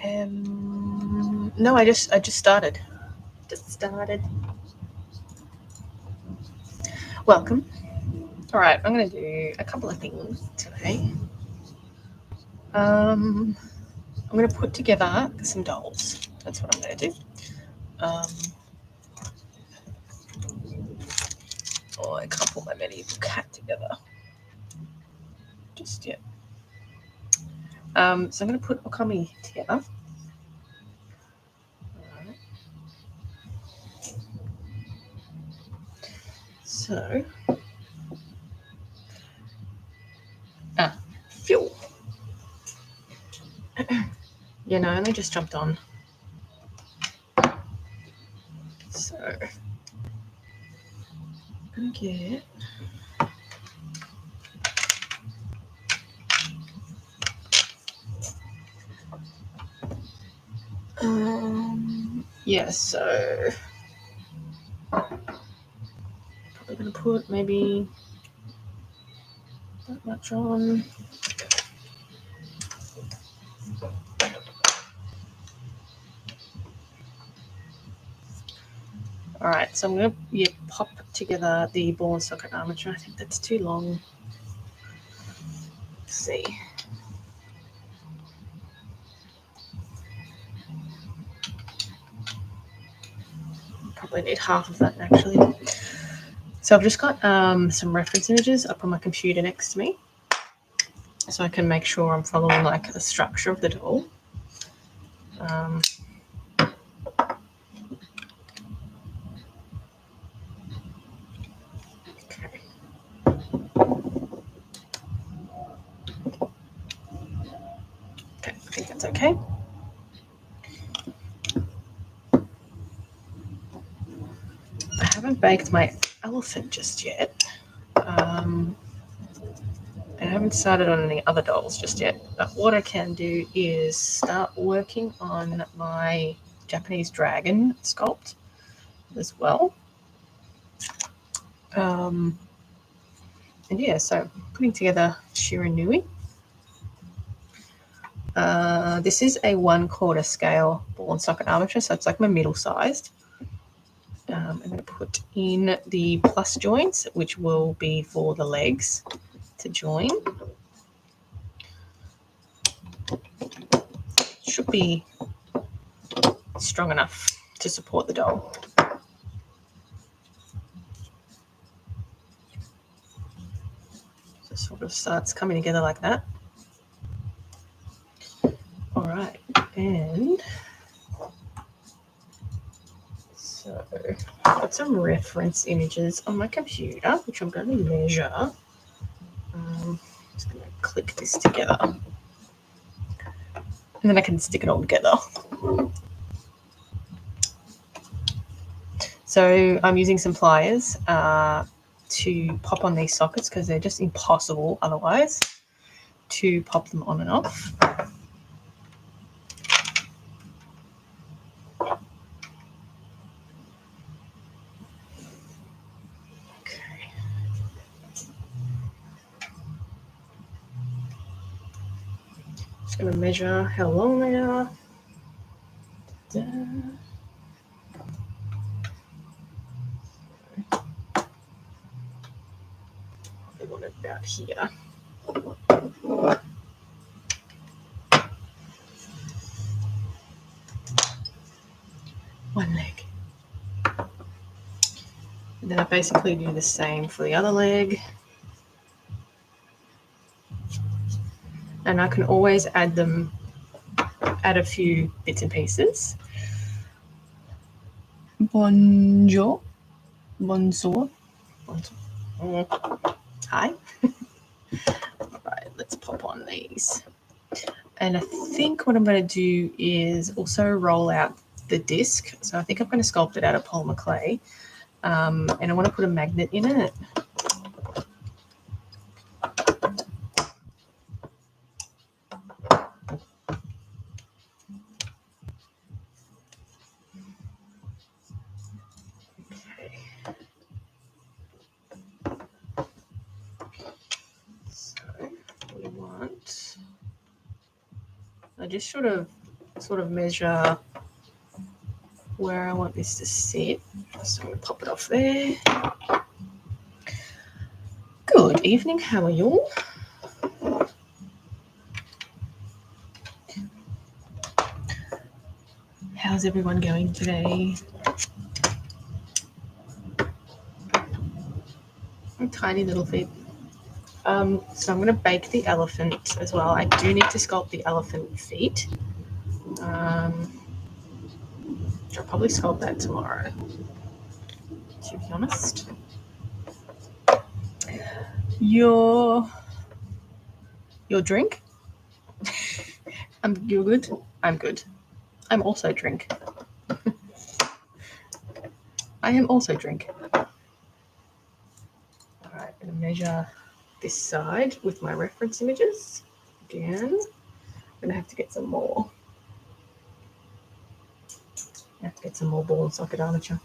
No, I just started. Welcome. All right, I'm going to do a couple of things today. I'm going to put together some dolls. That's what I'm going to do. Oh, I can't put my medieval cat together just yet. So I'm going to put Okami together. So, fuel. Yeah, no, I only just jumped on. So, I'm going to get... yeah, so... probably going to put maybe that much on. All right, so I'm going to pop together the ball and socket armature. I think that's too long. Let's see. Probably need half of that actually. So I've just got some reference images up on my computer next to me, so I can make sure I'm following like the structure of the doll. Okay, I think that's okay. I haven't baked my elephant just yet. I haven't started on any other dolls just yet, but what I can do is start working on my Japanese dragon sculpt as well. And yeah, so putting together Shiranui. This is a 1/4 scale ball and socket armature, so it's like my middle sized. I'm going to put in the plus joints, which will be for the legs to join. Should be strong enough to support the doll. So it sort of starts coming together like that. All right, and so I've got some reference images on my computer, which I'm going to measure. I'm just going to click this together, and then I can stick it all together. So I'm using some pliers to pop on these sockets because they're just impossible otherwise to pop them on and off. Okay. Just going to measure how long they are. I want it about here. One leg. And then I basically do the same for the other leg. And I can always add a few bits and pieces. Bonjour. Hi. All right, let's pop on these. And I think what I'm going to do is also roll out the disc. So I think I'm going to sculpt it out of polymer clay. And I want to put a magnet in it. Okay. So we want... I just sort of sort of measure where I want this to sit. So I'm going to pop it off there. Good evening, how are you all? How's everyone going today? Tiny little feet. So I'm going to bake the elephant as well. I do need to sculpt the elephant feet. I'll probably sculpt that tomorrow, to be honest. Your drink? You're good? I'm good. I'm also drink. I am also drink. All right, I'm going to measure this side with my reference images. Again, I'm going to have to get some more. I have to get some more ball and socket armature.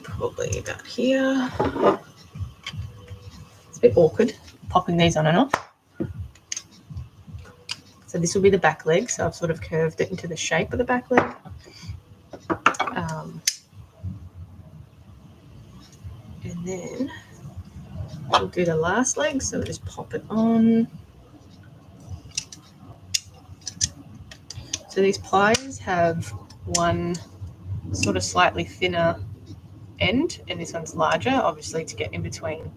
Probably about here. It's a bit awkward popping these on and off. So this will be the back leg. So I've sort of curved it into the shape of the back leg. And then we'll do the last leg. So we'll just pop it on. So these pliers have one sort of slightly thinner end, and this one's larger, obviously, to get in between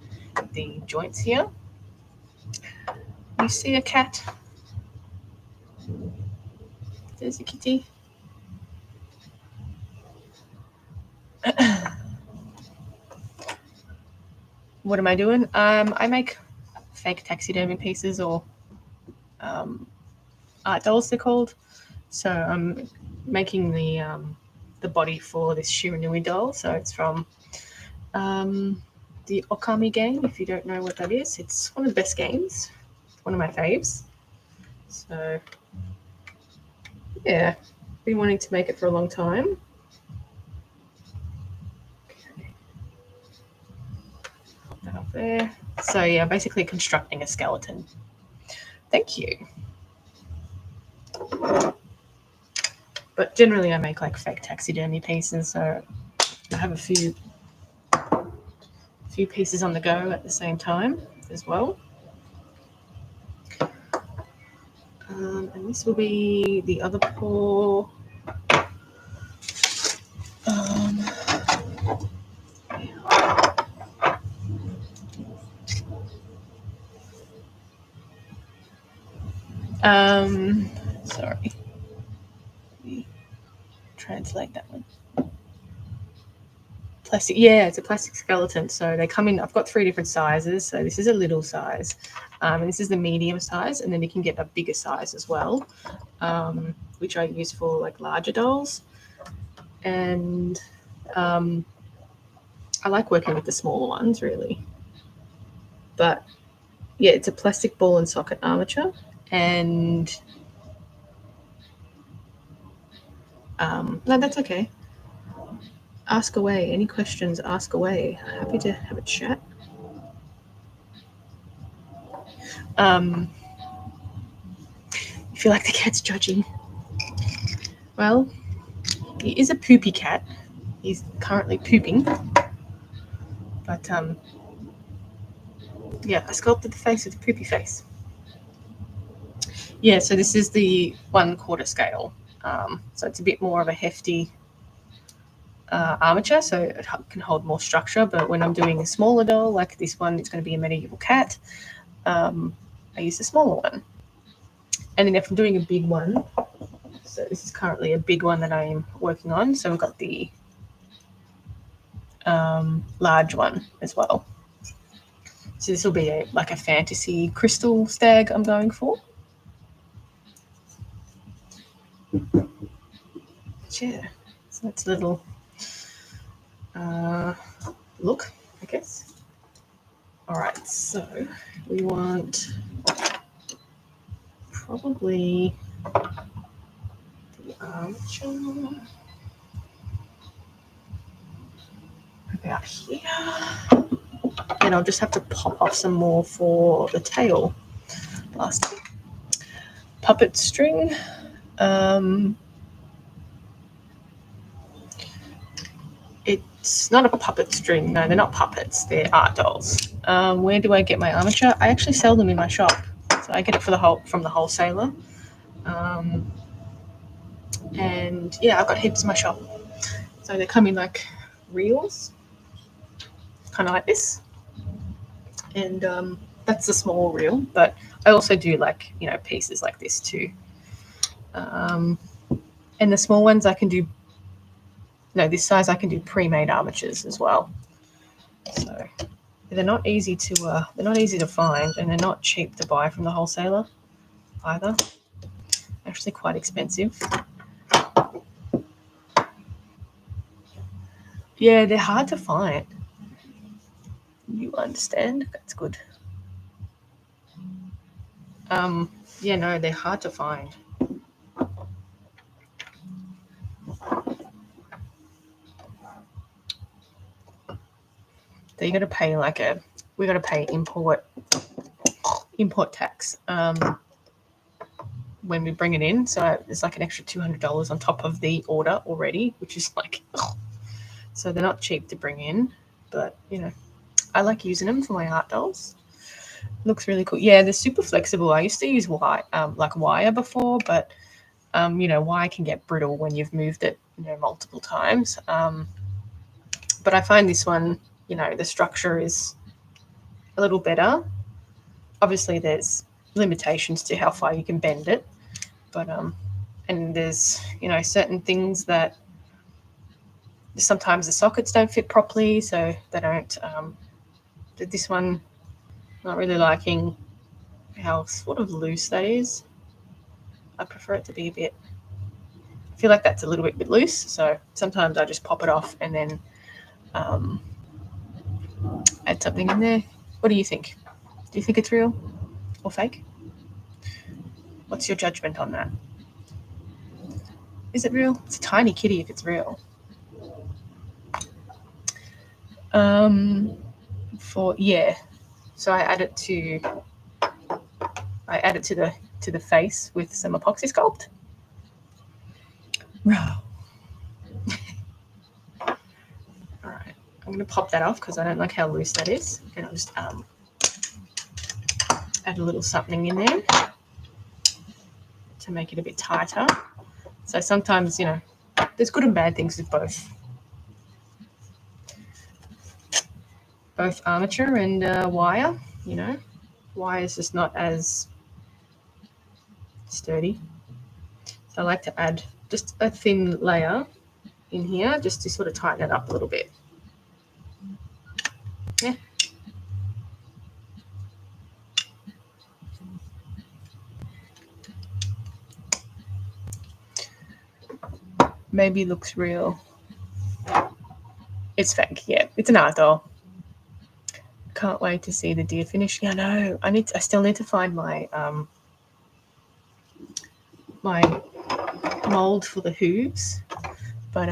the joints here. You see a cat? There's a kitty. What am I doing? I make fake taxidermy pieces, or art dolls they're called. So I'm making the body for this Shiranui doll. So it's from the Okami game. If you don't know what that is, it's one of the best games. It's one of my faves. So yeah, been wanting to make it for a long time. Okay. Put that up there. So yeah, basically constructing a skeleton. Thank you. But generally I make like fake taxidermy pieces, so I have a few pieces on the go at the same time as well. And this will be the other paw. Sorry. Let me translate that one. Plastic, yeah, it's a plastic skeleton. So they come in, I've got 3 different sizes. So this is a little size, and this is the medium size, and then you can get a bigger size as well, which I use for like larger dolls. And I like working with the smaller ones, really. But yeah, it's a plastic ball and socket armature, and no, that's okay. Ask away. Any questions, ask away. Happy to have a chat. You feel like the cat's judging. Well, he is a poopy cat. He's currently pooping. But yeah, I sculpted the face with a poopy face. Yeah, so this is the 1/4 scale. So it's a bit more of a hefty armature, so it can hold more structure. But when I'm doing a smaller doll, like this one, it's going to be a medieval cat, I use the smaller one. And then if I'm doing a big one, so this is currently a big one that I'm working on. So we've got the large one as well. So this will be like a fantasy crystal stag I'm going for. Yeah, so that's a little look, I guess. All right, so we want probably the armature. out here. And I'll just have to pop off some more for the tail. Last puppet string. It's not a puppet string. No, they're not puppets. They're art dolls. Where do I get my armature? I actually sell them in my shop. So I get it from the wholesaler. And yeah, I've got heaps in my shop. So they come in like reels, kind of like this. And that's a small reel, but I also do like, pieces like this too. And the small ones I can do, this size I can do pre-made armatures as well. So they're not easy to find, and they're not cheap to buy from the wholesaler either. Actually quite expensive. Yeah, they're hard to find. You understand? That's good. Yeah, no, they're hard to find. So you got to pay we got to pay import tax when we bring it in. So it's like an extra $200 on top of the order already, which is like, so they're not cheap to bring in, but I like using them for my art dolls. Looks really cool. Yeah, they're super flexible. I used to use wire before, but wire can get brittle when you've moved it multiple times. But I find this one, the structure is a little better. Obviously there's limitations to how far you can bend it, but and there's certain things that sometimes the sockets don't fit properly, so they don't. This one, not really liking how sort of loose that is. I prefer it to be a bit. I feel like that's a little bit loose, so sometimes I just pop it off and then add something in there. What do you think? Do you think it's real or fake? What's your judgment on that? Is it real? It's a tiny kitty if it's real. So I add it to the face with some epoxy sculpt. All right, I'm going to pop that off because I don't like how loose that is, and I'll just add a little something in there to make it a bit tighter. So sometimes there's good and bad things with both armature and wire. Wire is just not as sturdy. So I like to add just a thin layer in here just to sort of tighten it up a little bit. Yeah. Maybe it looks real. It's fake. Yeah, it's an art doll. Can't wait to see the deer finish. Yeah, no, I still need to find my my mold for the hooves, but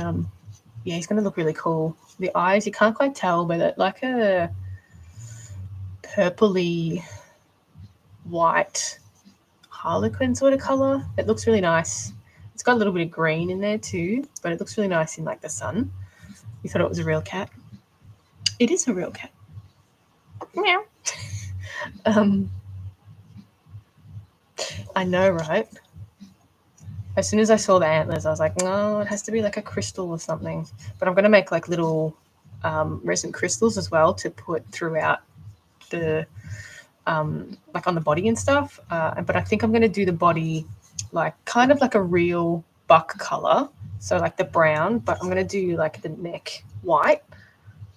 yeah, he's gonna look really cool. The eyes, you can't quite tell, but it's like a purpley white harlequin sort of color. It looks really nice. It's got a little bit of green in there too, but it looks really nice in like the sun. You thought it was a real cat? It is a real cat. Meow. I know, right? As soon as I saw the antlers, I was like, no, it has to be like a crystal or something. But I'm going to make like little resin crystals as well to put throughout the, like on the body and stuff. But I think I'm going to do the body like kind of like a real buck color. So like the brown, but I'm going to do like the neck white.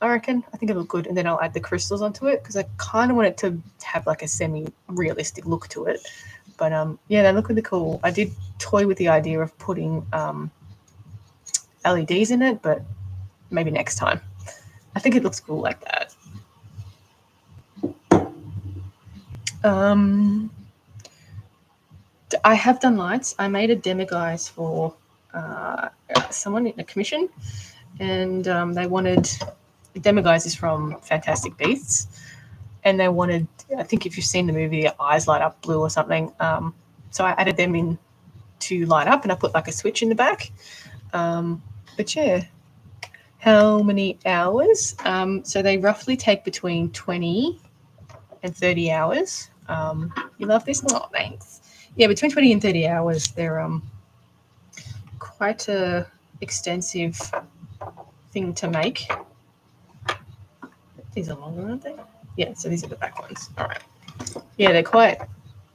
I reckon. I think it'll look good. And then I'll add the crystals onto it because I kind of want it to have like a semi-realistic look to it. But yeah, they look really cool. I did toy with the idea of putting LEDs in it, but maybe next time. I think it looks cool like that. I have done lights. I made a demiguise for someone in a commission, and they wanted Demiguise is from Fantastic Beasts, and they wanted, I think if you've seen the movie, their eyes light up blue or something. So I added them in to light up, and I put like a switch in the back. But yeah, how many hours? So they roughly take between 20 and 30 hours. You love this? Oh, thanks. Yeah, between 20 and 30 hours. They're quite a extensive thing to make. These are longer, aren't they? Yeah, so these are the back ones. All right. Yeah, they're quite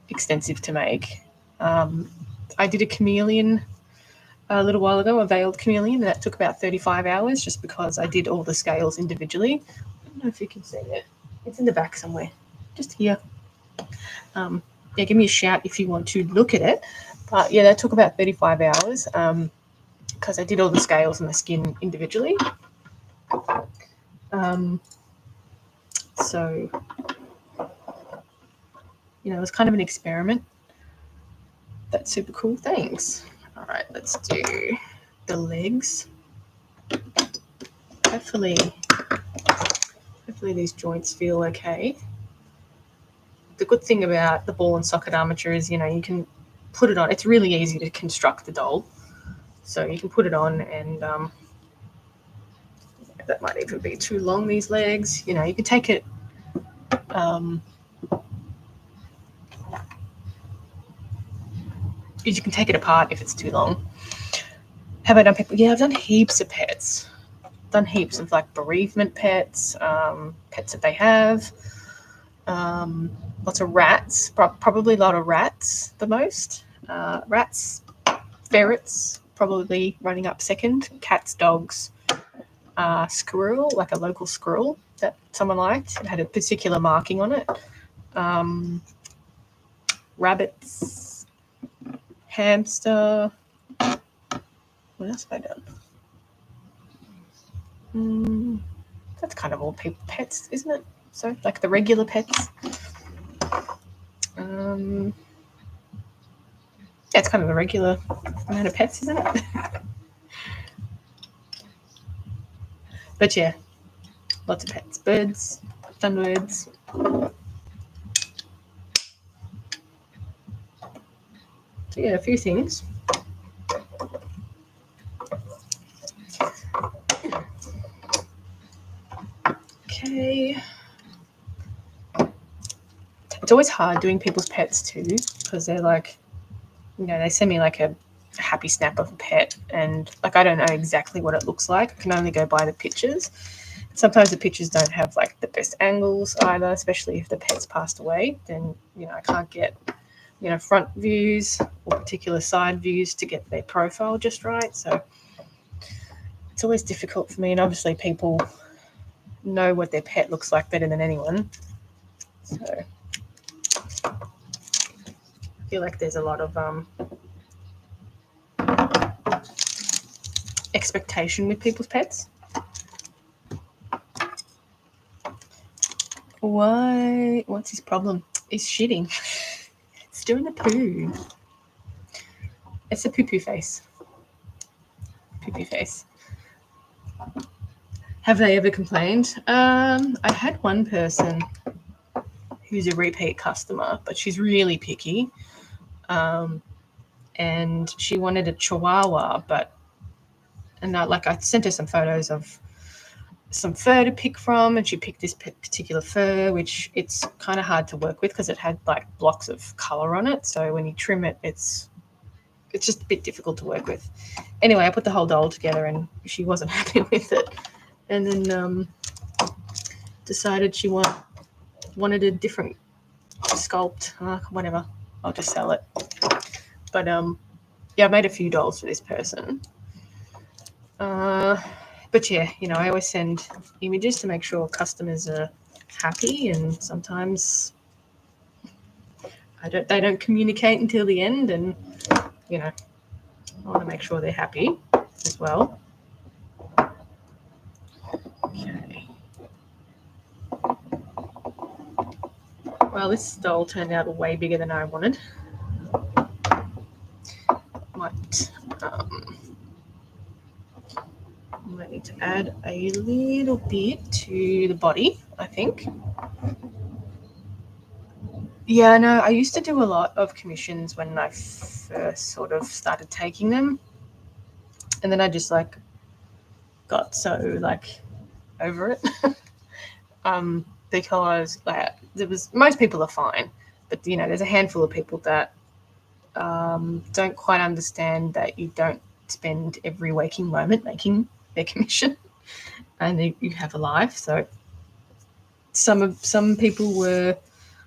extensive to make. I did a chameleon a little while ago, a veiled chameleon, and that took about 35 hours just because I did all the scales individually. I don't know if you can see it. It's in the back somewhere, just here. Yeah, give me a shout if you want to look at it. But yeah, that took about 35 hours because I did all the scales and the skin individually. So, it was kind of an experiment. That's super cool. Thanks. All right, let's do the legs. Hopefully these joints feel okay. The good thing about the ball and socket armature is, you can put it on. It's really easy to construct the doll. So you can put it on and that might even be too long, these legs. You can take it you can take it apart if it's too long. Have I done people? Yeah, I've done heaps of pets. Done heaps of like bereavement pets, pets that they have. Lots of rats, probably a lot of rats the most. Rats, ferrets, probably running up second. Cats, dogs, squirrel, like a local squirrel that someone liked. It had a particular marking on it. Rabbits, hamster. What else have I done? That's kind of all pets, isn't it? So, like the regular pets. Yeah, it's kind of the regular amount of pets, isn't it? But yeah, lots of pets. Birds, thunderbirds. So yeah, a few things. Okay. It's always hard doing people's pets too, because they're like, they send me like a happy snap of a pet, and like I don't know exactly what it looks like. I can only go by the pictures. Sometimes the pictures don't have like the best angles either, especially if the pet's passed away. Then I can't get front views or particular side views to get their profile just right. So it's always difficult for me, and obviously people know what their pet looks like better than anyone. So I feel like there's a lot of expectation with people's pets. Why? What's his problem? He's shitting. It's doing a poo. It's a poo-poo face. Poo-poo face. Have they ever complained? I had one person who's a repeat customer, but she's really picky. And she wanted a Chihuahua, I sent her some photos of some fur to pick from, and she picked this particular fur, which it's kind of hard to work with because it had like blocks of color on it. So when you trim it, it's just a bit difficult to work with. Anyway, I put the whole doll together, and she wasn't happy with it, and then decided she wanted a different sculpt. Whatever, I'll just sell it. But yeah, I made a few dolls for this person. But yeah, I always send images to make sure customers are happy, and sometimes they don't communicate until the end, and I want to make sure they're happy as well. Okay. Well, this doll turned out way bigger than I wanted. Might need to add a little bit to the body, I think. Yeah, no, I used to do a lot of commissions when I first sort of started taking them. And then I just like got so like over it. Because like there was most people are fine, but you know, there's a handful of people that don't quite understand that you don't spend every waking moment making their commission, and you have a life. So some people were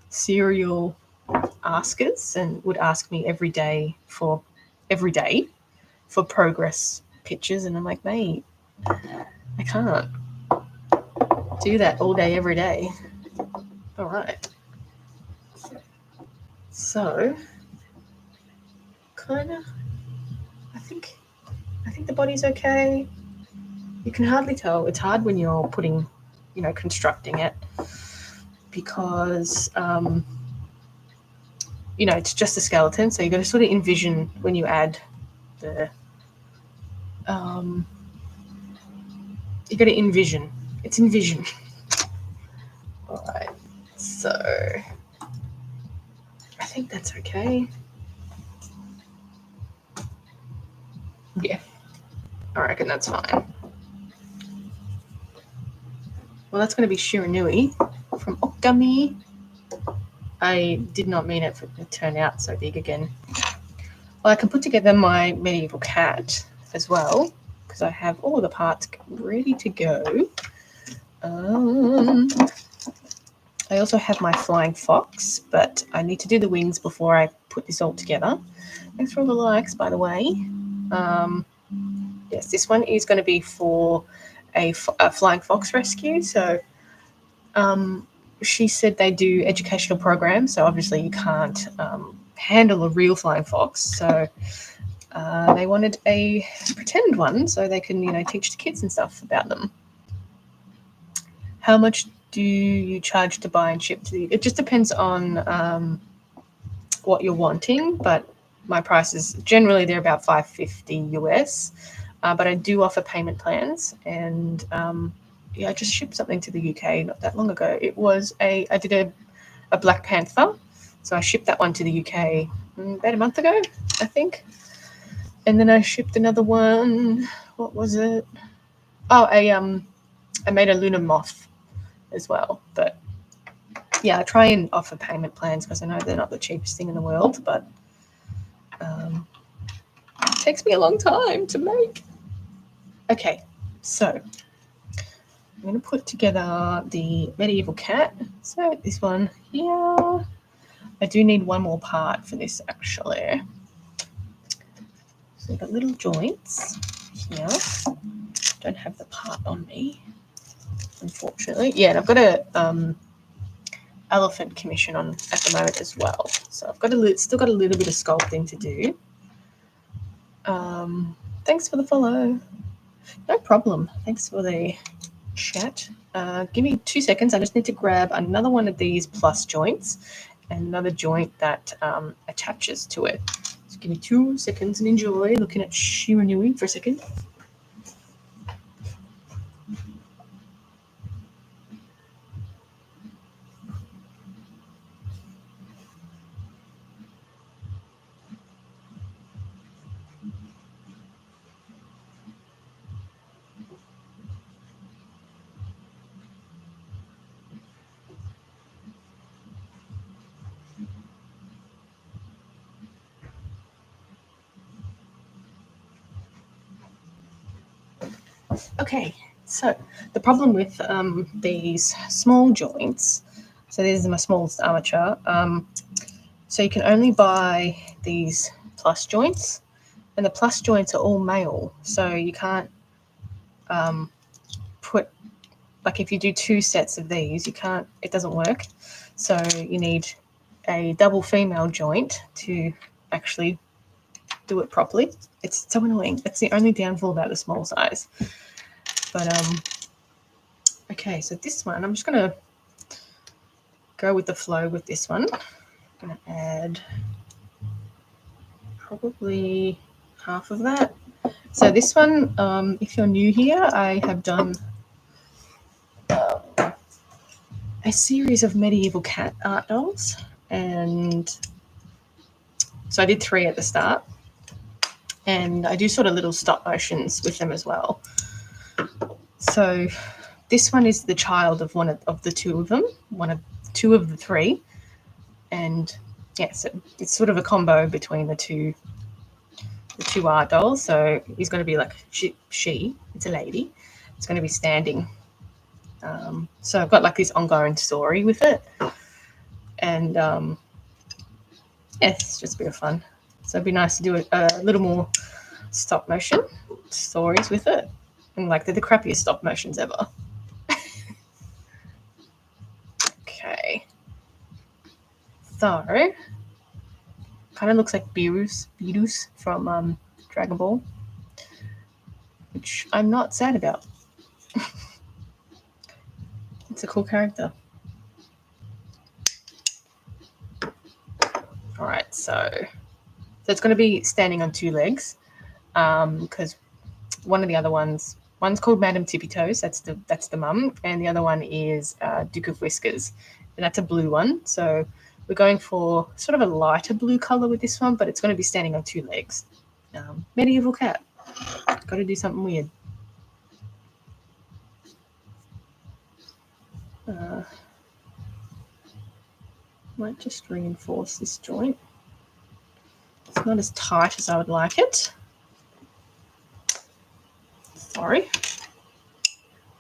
serial askers and would ask me every day for progress pictures, and I'm like, mate, I can't do that all day every day. All right. So kind of I think the body's okay. You can hardly tell. It's hard when you're putting, you know, constructing it, because you know, it's just a skeleton, so you got to sort of envision when you add the you got to envision. It's envision. All right. So I think that's okay. Yeah. I reckon that's fine. Well, that's going to be Shiranui from Okami. I did not mean it to turn out so big again. Well, I can put together my medieval cat as well, because I have all of the parts ready to go. I also have my flying fox, but I need to do the wings before I put this all together. Thanks for all the likes, by the way. Yes, this one is going to be for a flying fox rescue. So she said they do educational programs, so obviously you can't handle a real flying fox. So they wanted a pretend one so they can, you know, teach the kids and stuff about them. How much do you charge to buy and ship to the? It just depends on what you're wanting, but my prices generally they're about $5.50 US. But I do offer payment plans, and yeah, I just shipped something to the UK not that long ago. It was I did a Black Panther, so I shipped that one to the UK about a month ago, I think. And then I shipped another one. What was it? Oh, I made a Lunar Moth as well. But yeah, I try and offer payment plans because I know they're not the cheapest thing in the world, but it takes me a long time to make. Okay, so I'm going to put together the medieval cat. So this one here. I do need one more part for this, actually. So we've got little joints here. Don't have the part on me, unfortunately. Yeah, and I've got a elephant commission on at the moment as well. So I've got still got a little bit of sculpting to do. Thanks for the follow. No problem. Thanks for the chat. Give me 2 seconds. I just need to grab another one of these plus joints and another joint that attaches to it. So give me 2 seconds and enjoy looking at Shiranui for a second. Okay, so the problem with these small joints, so these are my smallest armature, so you can only buy these plus joints, and the plus joints are all male, so you can't put, like if you do 2 sets of these, you can't, it doesn't work. So you need a double female joint to actually do it properly. It's so annoying. That's the only downfall about the small size. But okay, so this one, I'm just going to go with the flow with this one. I'm going to add probably half of that. So this one, if you're new here, I have done a series of medieval cat art dolls, and so I did 3 at the start, and I do sort of little stop motions with them as well. So this one is the child of one of the 2 of them, two of the 3, and yeah, so it's sort of a combo between the two art dolls. So he's going to be like she, it's a lady. It's going to be standing. So I've got like this ongoing story with it, and yeah, it's just a bit of fun. So it'd be nice to do a little more stop motion stories with it, and like they're the crappiest stop motions ever. Okay, so kind of looks like Beerus from Dragon Ball, which I'm not sad about. It's a cool character. All right, so it's going to be standing on 2 legs, because one of the other one's called Madame Tippy Toes. That's the mum, and the other one is Duke of Whiskers, and that's a blue one. So we're going for sort of a lighter blue color with this one, but it's going to be standing on 2 legs. Medieval cat. Got to do something weird. Might just reinforce this joint. It's not as tight as I would like it. Sorry.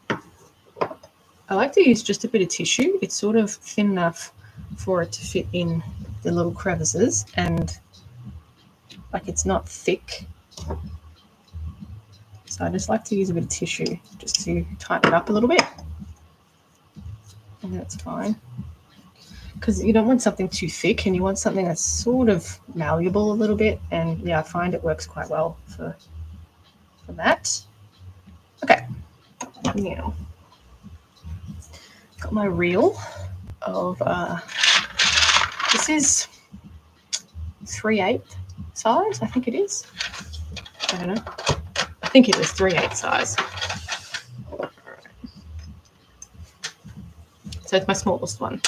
I like to use just a bit of tissue. It's sort of thin enough for it to fit in the little crevices, and like it's not thick. So I just like to use a bit of tissue just to tighten it up a little bit. And that's fine. Because you don't want something too thick, and you want something that's sort of malleable a little bit. And yeah, I find it works quite well for that. Okay, now got my reel of this is 3/8 size, I think it is. I don't know. I think it was 3/8 size. All right. So it's my smallest one.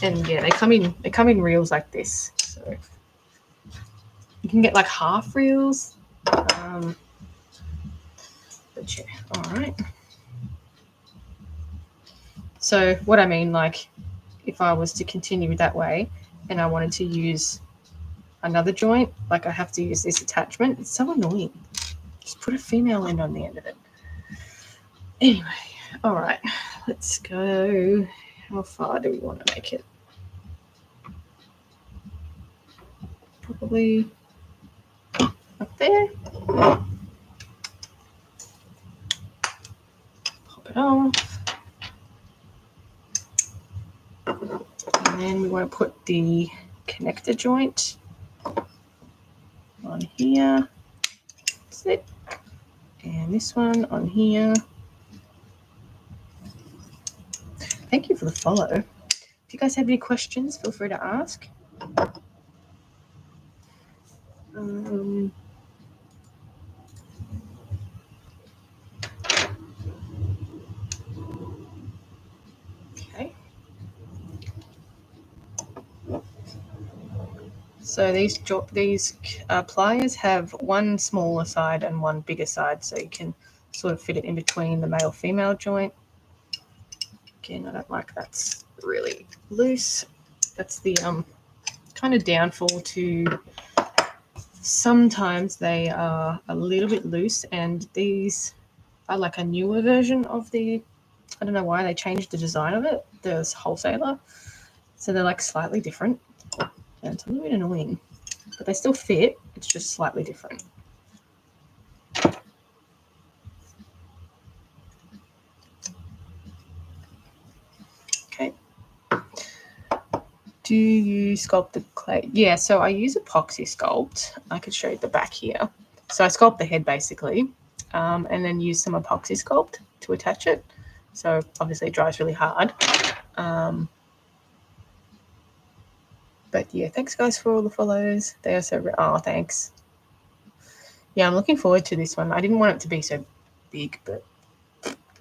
And yeah, they come in reels like this. So you can get like half reels. But yeah, all right. So what I mean, like if I was to continue that way and I wanted to use another joint, like I have to use this attachment. It's so annoying. Just put a female end on the end of it. Anyway, all right, let's go. How far do we want to make it? Probably up there. Pop it off. And then we want to put the connector joint on here. That's it. And this one on here. Thank you for the follow. If you guys have any questions, feel free to ask. Okay. So these pliers have one smaller side and one bigger side, so you can sort of fit it in between the male-female joint. Again, I don't like that's really loose. That's the kind of downfall to sometimes they are a little bit loose, and these are like a newer version of the, I don't know why they changed the design of it, the wholesaler. So they're like slightly different, and it's a little bit annoying, but they still fit. It's just slightly different. Okay. Do you sculpt the clay? Yeah, so I use epoxy sculpt. I could show you the back here. So I sculpt the head basically, and then use some epoxy sculpt to attach it. So obviously it dries really hard. But yeah, thanks guys for all the follows. They are so, oh, thanks. Yeah, I'm looking forward to this one. I didn't want it to be so big, but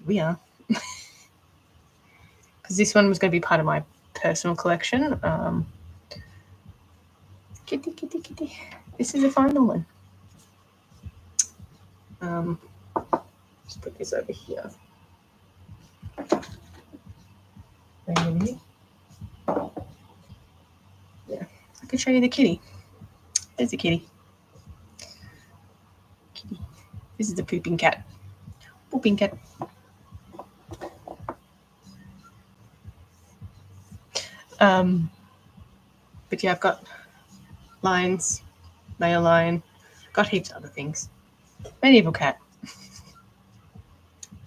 we are. Because this one was going to be part of my personal collection. Kitty, kitty, kitty. This is the final one. Let's put this over here. Yeah, I can show you the kitty. There's the kitty. Kitty. This is the pooping cat. Pooping cat. But yeah, I've got lions, male lion, got heaps of other things. Medieval cat.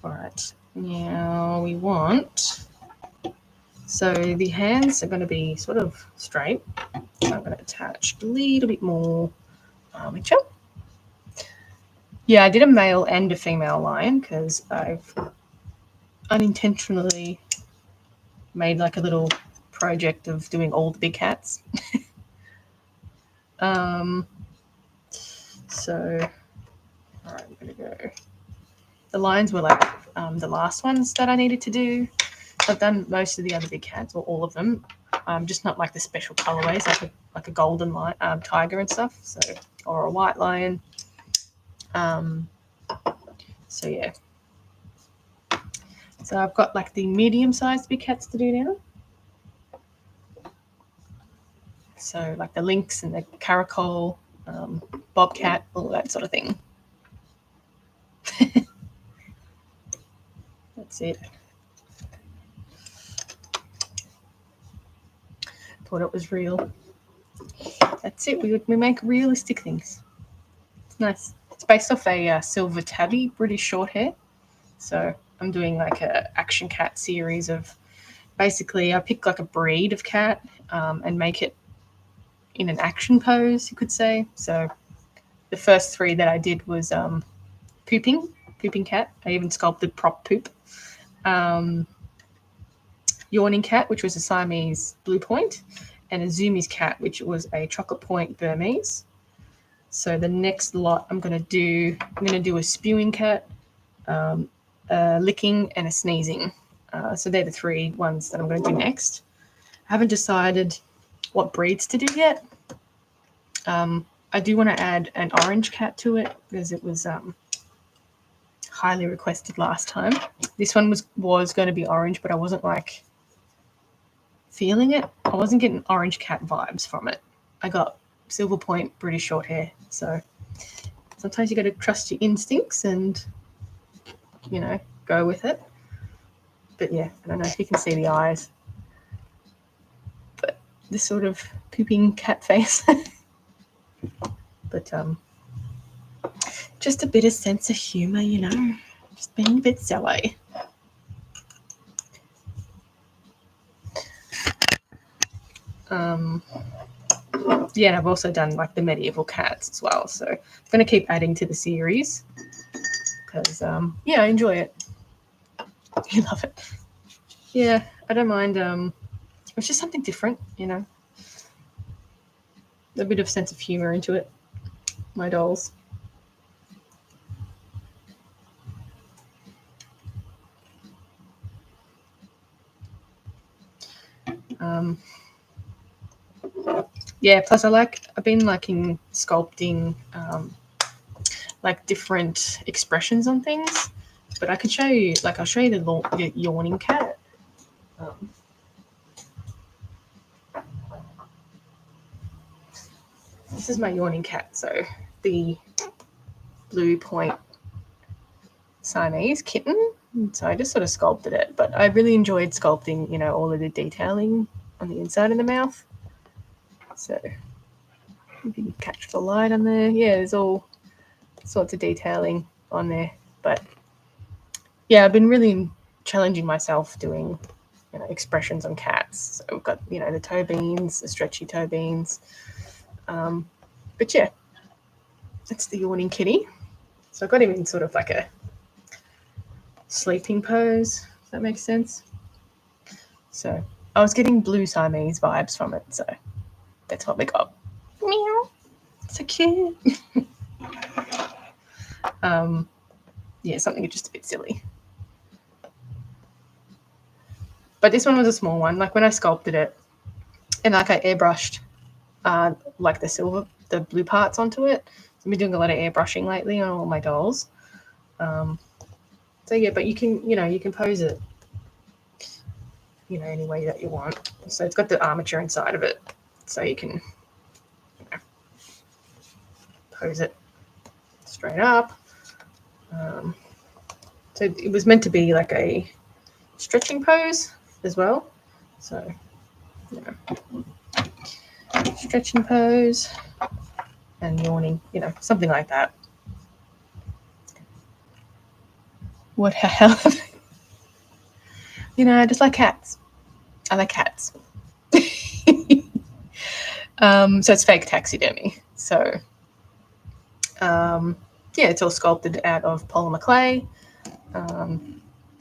All right, now we want, so the hands are going to be sort of straight. So I'm going to attach a little bit more armature. Yeah, I did a male and a female lion because I've unintentionally made like a little project of doing all the big cats. So, all right, I'm going to go. The lions were like the last ones that I needed to do. I've done most of the other big cats, or all of them, just not like the special colorways, like a golden lion, tiger and stuff. So, or a white lion. So yeah. So I've got like the medium-sized big cats to do now. So like the lynx and the caracol, bobcat, all that sort of thing. That's it. Thought it was real. That's it. We make realistic things. It's nice. It's based off a silver tabby British short hair. So I'm doing like a action cat series of, basically I pick like a breed of cat and make it in an action pose, you could say. So the first 3 that I did was pooping cat. I even sculpted prop poop. Yawning cat, which was a Siamese blue point, and a Zoomies cat, which was a chocolate point Burmese. So the next lot I'm going to do a spewing cat, a licking, and a sneezing. So they're the 3 ones that I'm going to do next. I haven't decided what breeds to do yet. I do want to add an orange cat to it because it was highly requested last time. This one was going to be orange, but I wasn't like feeling it. I wasn't getting orange cat vibes from it. I got silver point British short hair. So sometimes you got to trust your instincts and, you know, go with it. But yeah, I don't know if you can see the eyes, but this sort of pooping cat face. But just a bit of sense of humour, you know, just being a bit silly. Yeah, and I've also done like the medieval cats as well. So I'm going to keep adding to the series because, yeah, I enjoy it. You love it. Yeah, I don't mind. It's just something different, you know. A bit of sense of humour into it. My dolls. Yeah, plus I've been liking sculpting like different expressions on things. But I could show you, like I'll show you the yawning cat. This is my yawning cat, so the blue point Siamese kitten. So I just sort of sculpted it, but I really enjoyed sculpting, you know, all of the detailing on the inside of the mouth. So if you can catch the light on there, yeah, there's all sorts of detailing on there. But yeah, I've been really challenging myself doing, you know, expressions on cats. So we've got, you know, the toe beans, the stretchy toe beans. But yeah, that's the yawning kitty. So I've got him in sort of like a sleeping pose, if that makes sense. So I was getting blue Siamese vibes from it, so that's what we got. Meow. So cute. Yeah, something just a bit silly. But this one was a small one. Like when I sculpted it, and like I airbrushed like the blue parts onto it. So I've been doing a lot of airbrushing lately on all my dolls. So yeah, but you can pose it, any way that you want. So it's got the armature inside of it, so you can pose it straight up. So it was meant to be like a stretching pose as well. So, stretching pose and yawning, something like that. What hell? I just like cats. I like cats. So it's fake taxidermy. So, yeah, it's all sculpted out of polymer clay.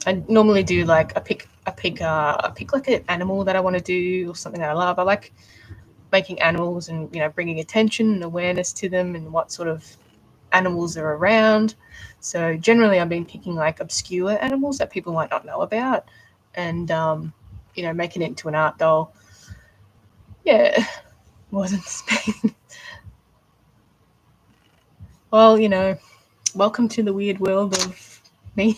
I normally do like I pick like an animal that I want to do or something that I love. I like making animals and bringing attention and awareness to them and what sort of animals are around. So generally, I've been picking like obscure animals that people might not know about, and making it into an art doll. Yeah, wasn't Spain. Well, welcome to the weird world of me.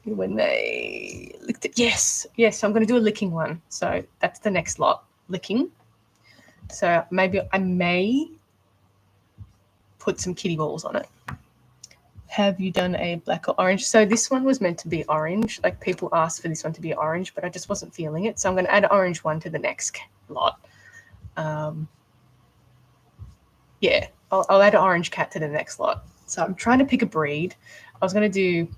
When they licked it. Yes, I'm going to do a licking one. So that's the next lot, licking. So maybe I may put some kitty balls on it. Have you done a black or orange? So this one was meant to be orange. Like people asked for this one to be orange, but I just wasn't feeling it. So I'm going to add an orange one to the next lot. Yeah, I'll add an orange cat to the next lot. So I'm trying to pick a breed. I was going to do,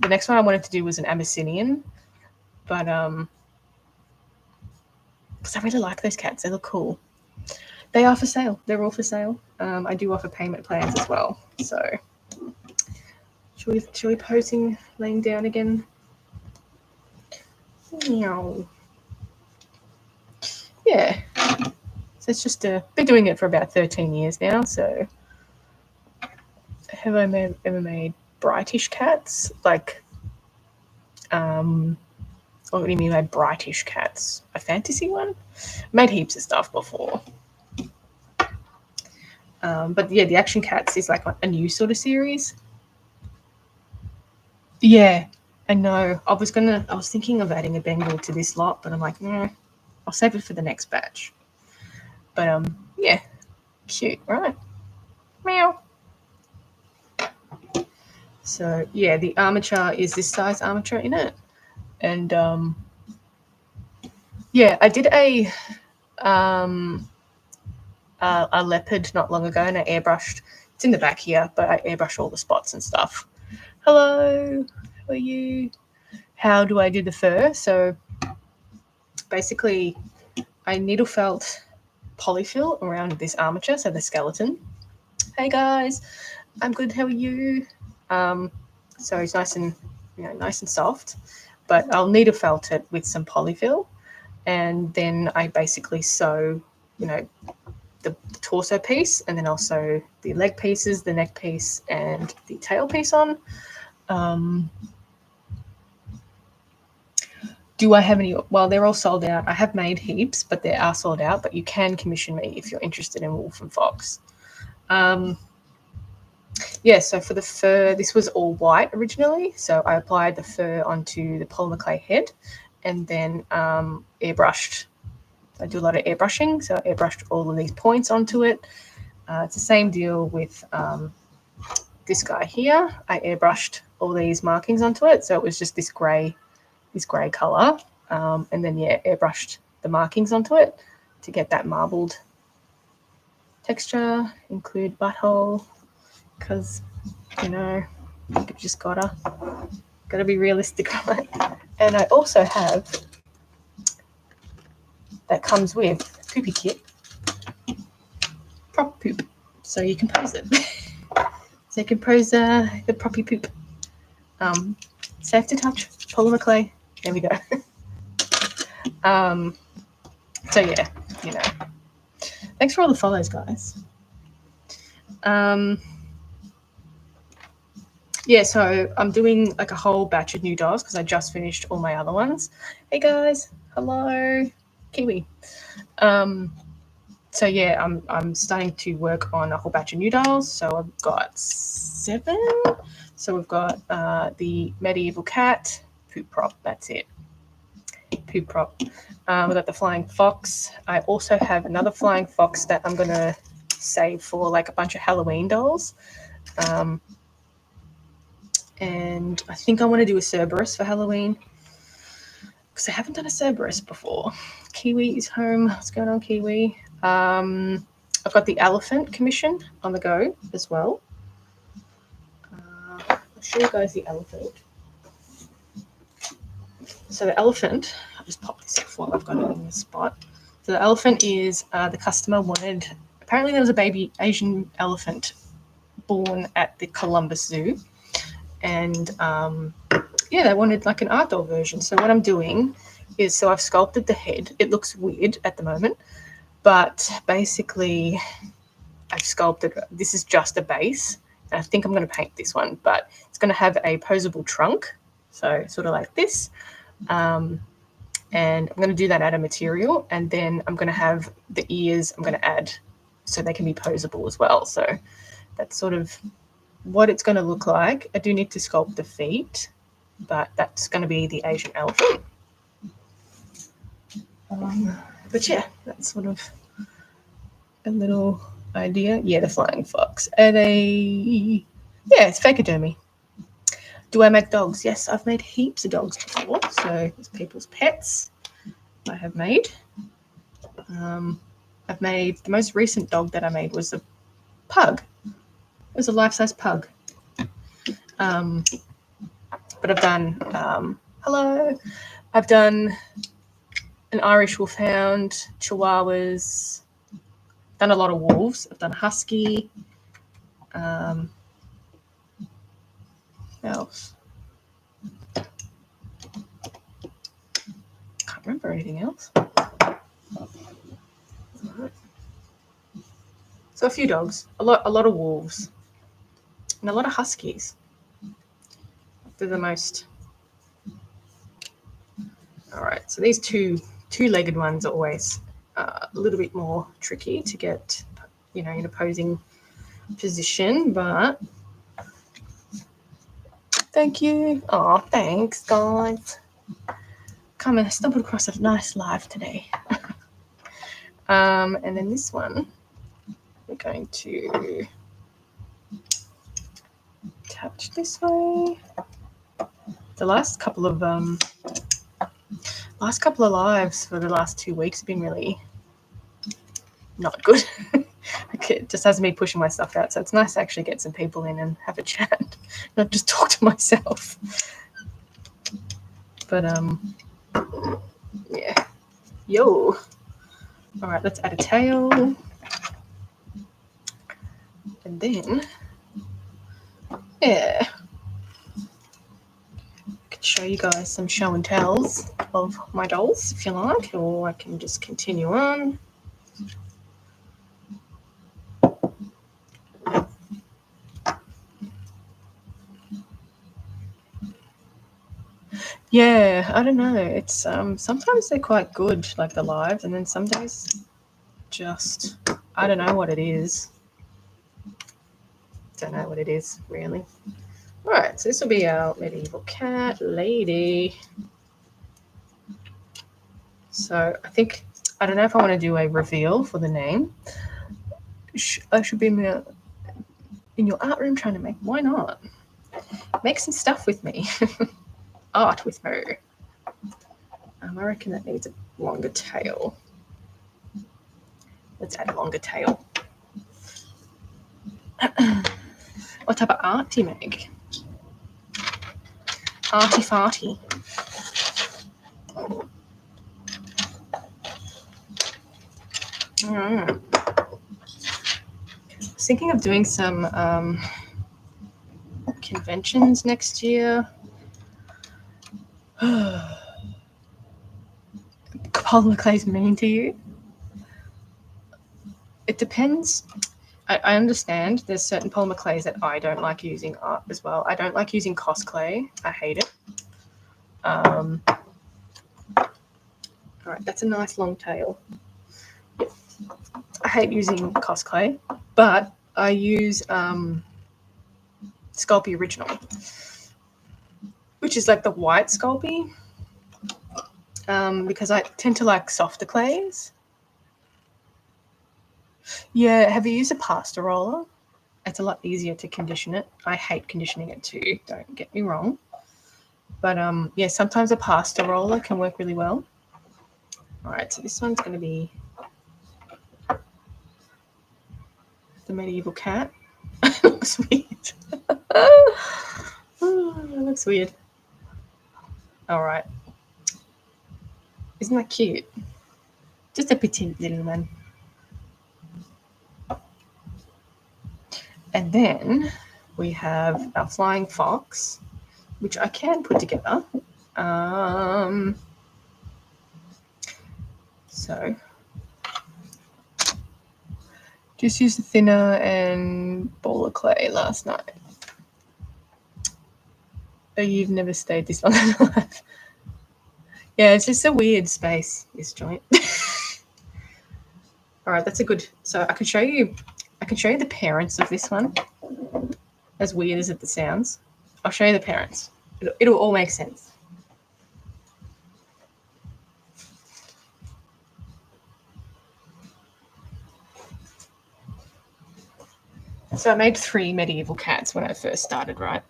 the next one I wanted to do was an Abyssinian, but because I really like those cats. They look cool. They are for sale. They're all for sale. I do offer payment plans as well. So should we posing laying down again? Meow. Yeah. So it's just been doing it for about 13 years now. So have I ever made brightish cats? Like, what do you mean by brightish cats? A fantasy one? Made heaps of stuff before. But yeah, the action cats is like a new sort of series. Yeah, I know. I was thinking of adding a Bengal to this lot, but I'm like, no, I'll save it for the next batch. But yeah, cute, right? Meow. So yeah, the armature is this size armature in it, and yeah, I did a leopard not long ago, and I airbrushed. It's in the back here, but I airbrushed all the spots and stuff. Hello, how are you? How do I do the fur? So basically, I needle felt polyfill around this armature, so the skeleton. Hey guys, I'm good. How are you? So it's nice and soft, but I'll needle felt it with some polyfill, and then I basically sew, the torso piece, and then also the leg pieces, the neck piece, and the tail piece on. Do I have any? Well, they're all sold out. I have made heaps, but they are sold out. But you can commission me if you're interested in wolf and fox. Yeah, so for the fur, this was all white originally. So I applied the fur onto the polymer clay head and then airbrushed. I do a lot of airbrushing. So I airbrushed all of these points onto it. It's the same deal with this guy here. I airbrushed all these markings onto it. So it was just this grey color. And then, yeah, airbrushed the markings onto it to get that marbled texture. Include butthole because, you've just gotta be realistic, right? And I also have, that comes with poopy kit, prop poop, so you can pose it. So you can pose the proppy poop. Safe to touch, polymer clay. There we go. So yeah, thanks for all the follows, guys. Yeah, so I'm doing like a whole batch of new dolls because I just finished all my other ones. Hey guys, hello, Kiwi. So yeah, I'm starting to work on a whole batch of new dolls. So I've got 7. So we've got the medieval cat, poop prop. That's it, poop prop. We've got the flying fox. I also have another flying fox that I'm gonna save for like a bunch of Halloween dolls. And I think I want to do a Cerberus for Halloween because I haven't done a Cerberus before. Kiwi is home. What's going on, Kiwi? I've got the elephant commission on the go as well. I'll show you guys the elephant. So the elephant, I'll just pop this off while I've got it in the spot. So the elephant is the customer wanted, apparently there was a baby Asian elephant born at the Columbus Zoo. And yeah, they wanted like an art doll version. So what I'm doing is, so I've sculpted the head. It looks weird at the moment, but basically I've sculpted, this is just a base. And I think I'm going to paint this one, but it's going to have a posable trunk. So sort of like this. And I'm going to do that out of material. And then I'm going to have the ears, I'm going to add so they can be posable as well. So that's sort of what it's going to look like. I do need to sculpt the feet, but that's going to be the Asian elephant. But yeah, that's sort of a little idea. Yeah, the flying fox. Yeah, it's fakodermy. Do I make dogs? Yes, I've made heaps of dogs before. So it's people's pets I have made. I've made, the most recent dog that I made was a pug. It was a life-size pug. But I've done, hello, I've done an Irish Wolfhound, Chihuahuas, done a lot of wolves. I've done a husky. What else? Can't remember anything else. So a few dogs, a lot of wolves, and a lot of huskies. They're the most. All right, so these two-legged ones are always a little bit more tricky to get, in a posing position, but thank you. Oh, thanks, guys. Come and stumbled across a nice live today. And then this one, we're going to attach this way. The last couple of lives for the last 2 weeks have been really not good. It just has me pushing my stuff out, so it's nice to actually get some people in and have a chat, not just talk to myself. But yeah, yo. All right, let's add a tail, and then yeah, I can show you guys some show and tells of my dolls if you like, or I can just continue on. Yeah, I don't know. It's sometimes they're quite good, like the lives, and then some days just I don't know what it is. Don't know what it is really. All right, so this will be our medieval cat lady. So I don't know if I want to do a reveal for the name. I should be in your art room trying to make. Why not? Make some stuff with me. Art with her. I reckon that needs a longer tail. Let's add a longer tail. What type of art do you make? Arty farty. I was thinking of doing some conventions next year. Paul McClay's mean to you? It depends. I understand there's certain polymer clays that I don't like using as well. I don't like using Cos clay. I hate it. All right, that's a nice long tail. Yep. I hate using Cos clay, but I use Sculpey Original, which is like the white Sculpey, because I tend to like softer clays. Yeah, have you used a pasta roller? It's a lot easier to condition it. I hate conditioning it too, don't get me wrong. But yeah, sometimes a pasta roller can work really well. All right, so this one's going to be the medieval cat. It looks weird. Oh, it looks weird. All right. Isn't that cute? Just a petite little one. And then we have our flying fox, which I can put together. So just used the thinner and ball of clay last night. Oh, you've never stayed this long in life. Yeah, it's just a weird space, this joint. All right, that's a good. So I can show you the parents of this one. As weird as it sounds, I'll show you the parents. It'll all make sense. So I made 3 medieval cats when I first started, right?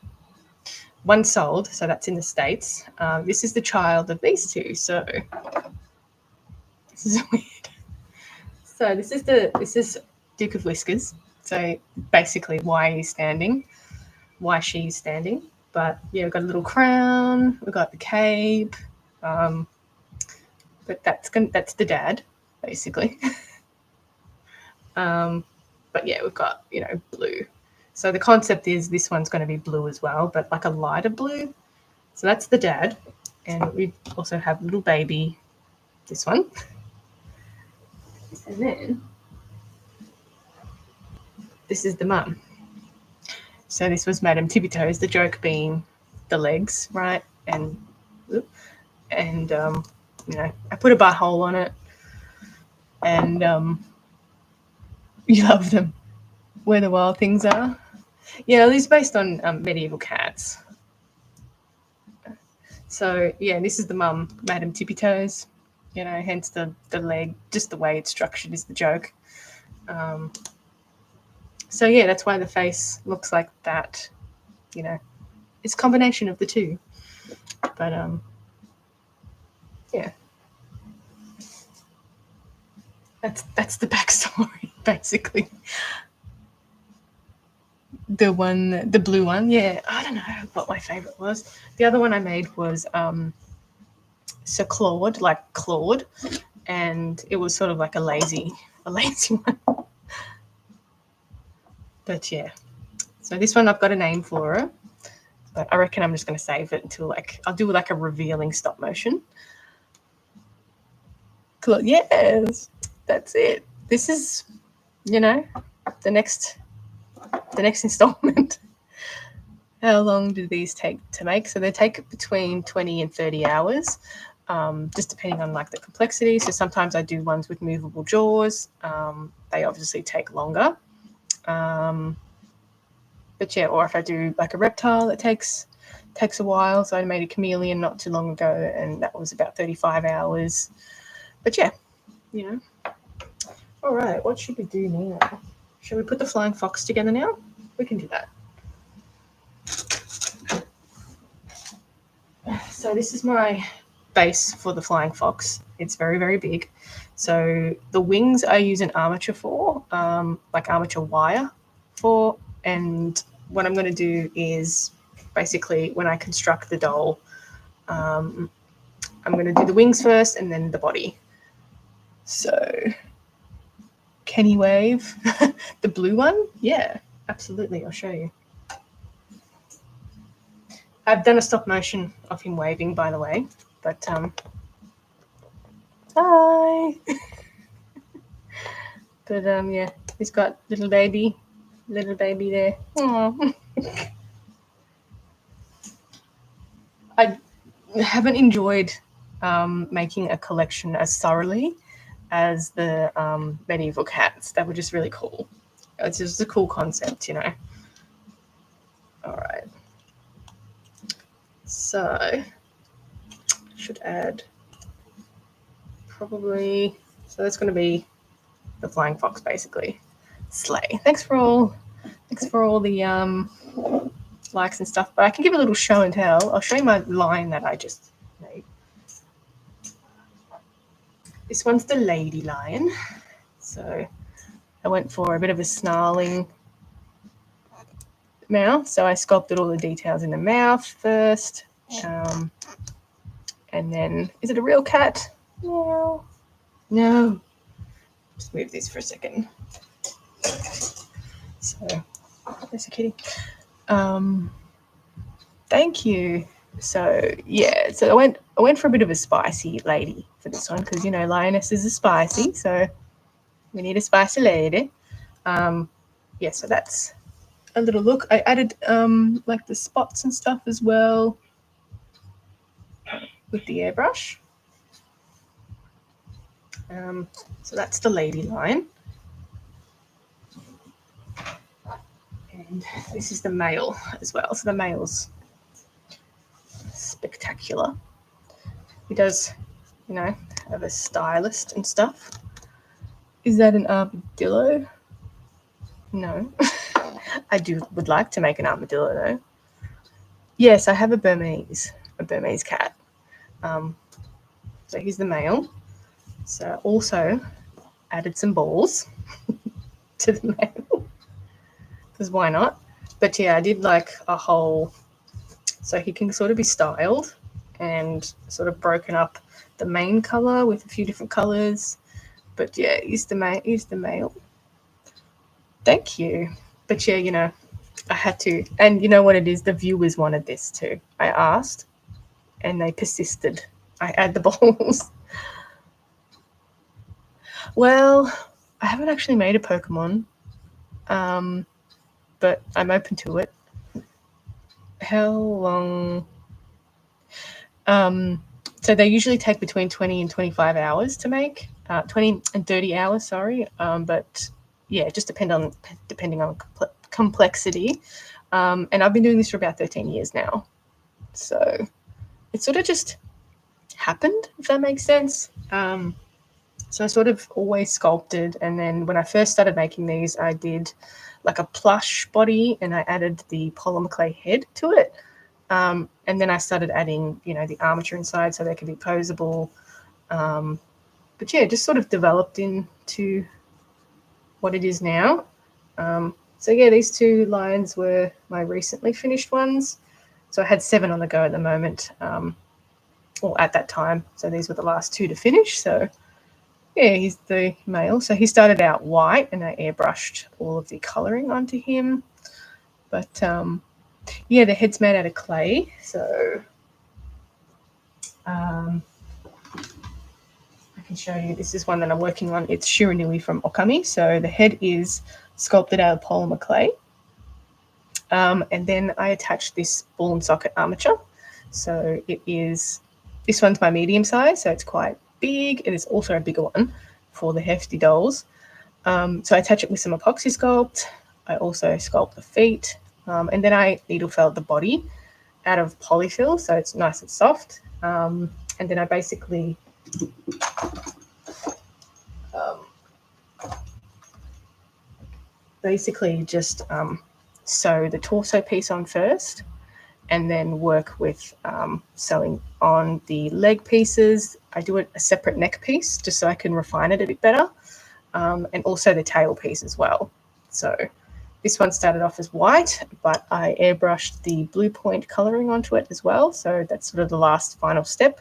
One sold, so that's in the States. This is the child of these 2, so this is weird. So this is Duke of Whiskers. So basically why he's standing, why she's standing. But yeah, we've got a little crown, we've got the cape, but that's the dad, basically. But yeah, we've got, blue. So the concept is this one's going to be blue as well, but like a lighter blue. So that's the dad. And we also have little baby, this one. And then this is the mum. So this was Madame Tippy-Toes, the joke being the legs, right? And I put a butthole on it. And you love them. Where the Wild Things Are. Yeah, it is based on medieval cats. So yeah, this is the mum, Madame Tippy-Toes. Hence the leg, just the way it's structured is the joke. So yeah, that's why the face looks like that. It's a combination of the two. But yeah, that's the backstory basically. The blue one, yeah. I don't know what my favorite was. The other one I made was Sir Claude, like Claude, and it was sort of like a lazy one. But yeah, so this one I've got a name for her, but I reckon I'm just going to save it until I'll do like a revealing stop motion. Claude, yes, that's it. This is, the next installment. How long do these take to make? So they take between 20 and 30 hours, just depending on the complexity. So sometimes I do ones with movable jaws. They obviously take longer. But yeah, or if I do a reptile, it takes a while. So I made a chameleon not too long ago, and that was about 35 hours. But yeah, All right, what should we do now? Shall we put the flying fox together now? We can do that. So this is my base for the flying fox. It's very, very big. So the wings I use an armature for, armature wire for. And what I'm going to do is basically when I construct the doll, I'm going to do the wings first and then the body. So can he wave? The blue one? Yeah, absolutely. I'll show you. I've done a stop motion of him waving, by the way, but hi. But yeah, He's got little baby there. Aww. I haven't enjoyed making a collection as thoroughly as the medieval cats. That were just really cool. It's just a cool concept, you know. All right. So should add probably, so that's going to be the flying fox basically. Slay. Thanks for all the likes and stuff, but I can give a little show and tell. I'll show you my line that I just made. This one's the lady lion. So I went for a bit of a snarling mouth. So I sculpted all the details in the mouth first. And then, is it a real cat? No. No. Just move this for a second. So, there's a kitty. Thank you. So yeah, so I went for a bit of a spicy lady for this one because, you know, lionesses are spicy, so we need a spicy lady. Yeah, so that's a little look. I added like the spots and stuff as well with the airbrush. So that's the lady line. And this is the male as well. So the male's spectacular. He does, you know, have a stylist and stuff. Is that an armadillo? No. I would like to make an armadillo though. Yes, I have a Burmese cat. So he's the male. So also added some balls to the male. Because why not? But yeah, I did like a whole, so he can sort of be styled and sort of broken up the main color with a few different colors. But yeah, he's the male. Thank you. But yeah, you know, I had to. And you know what it is? The viewers wanted this too. I asked and they persisted. I add the balls. Well, I haven't actually made a Pokemon, but I'm open to it. How long? So they usually take between 20 and 25 hours to make, 20 and 30 hours, sorry. But yeah, just depending on complexity. And I've been doing this for about 13 years now. So it sort of just happened, if that makes sense. So I sort of always sculpted, and then when I first started making these, I did like a plush body and I added the polymer clay head to it. And then I started adding, you know, the armature inside so they could be posable. But yeah, just sort of developed into what it is now. So yeah, these two lines were my recently finished ones. So I had 7 on the go at the moment, or at that time. So these were the last 2 to finish. So yeah, he's the male. So he started out white and I airbrushed all of the colouring onto him. But yeah, the head's made out of clay. So I can show you. This is one that I'm working on. It's Shiranui from Okami. So the head is sculpted out of polymer clay. And then I attached this ball and socket armature. So it is, this one's my medium size, so it's quite big. It is also a bigger one for the hefty dolls. So I attach it with some epoxy sculpt. I also sculpt the feet. And then I needle felt the body out of polyfill, so it's nice and soft. And then I basically just sew the torso piece on first and then work with sewing on the leg pieces. I do a separate neck piece just so I can refine it a bit better, and also the tail piece as well. So this one started off as white, but I airbrushed the blue point colouring onto it as well. So that's sort of the last final step,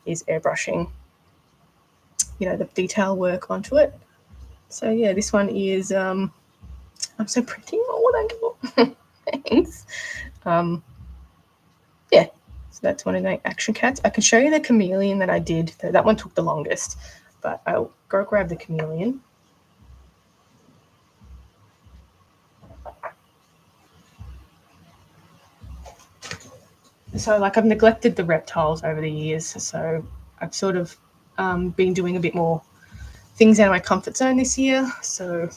is airbrushing, you know, the detail work onto it. So yeah, this one is, I'm so pretty. Oh, thank you. Thanks. Yeah, so that's one of the action cats. I can show you the chameleon that I did. That one took the longest, but I'll go grab the chameleon. So like I've neglected the reptiles over the years. So I've sort of been doing a bit more things out of my comfort zone this year. So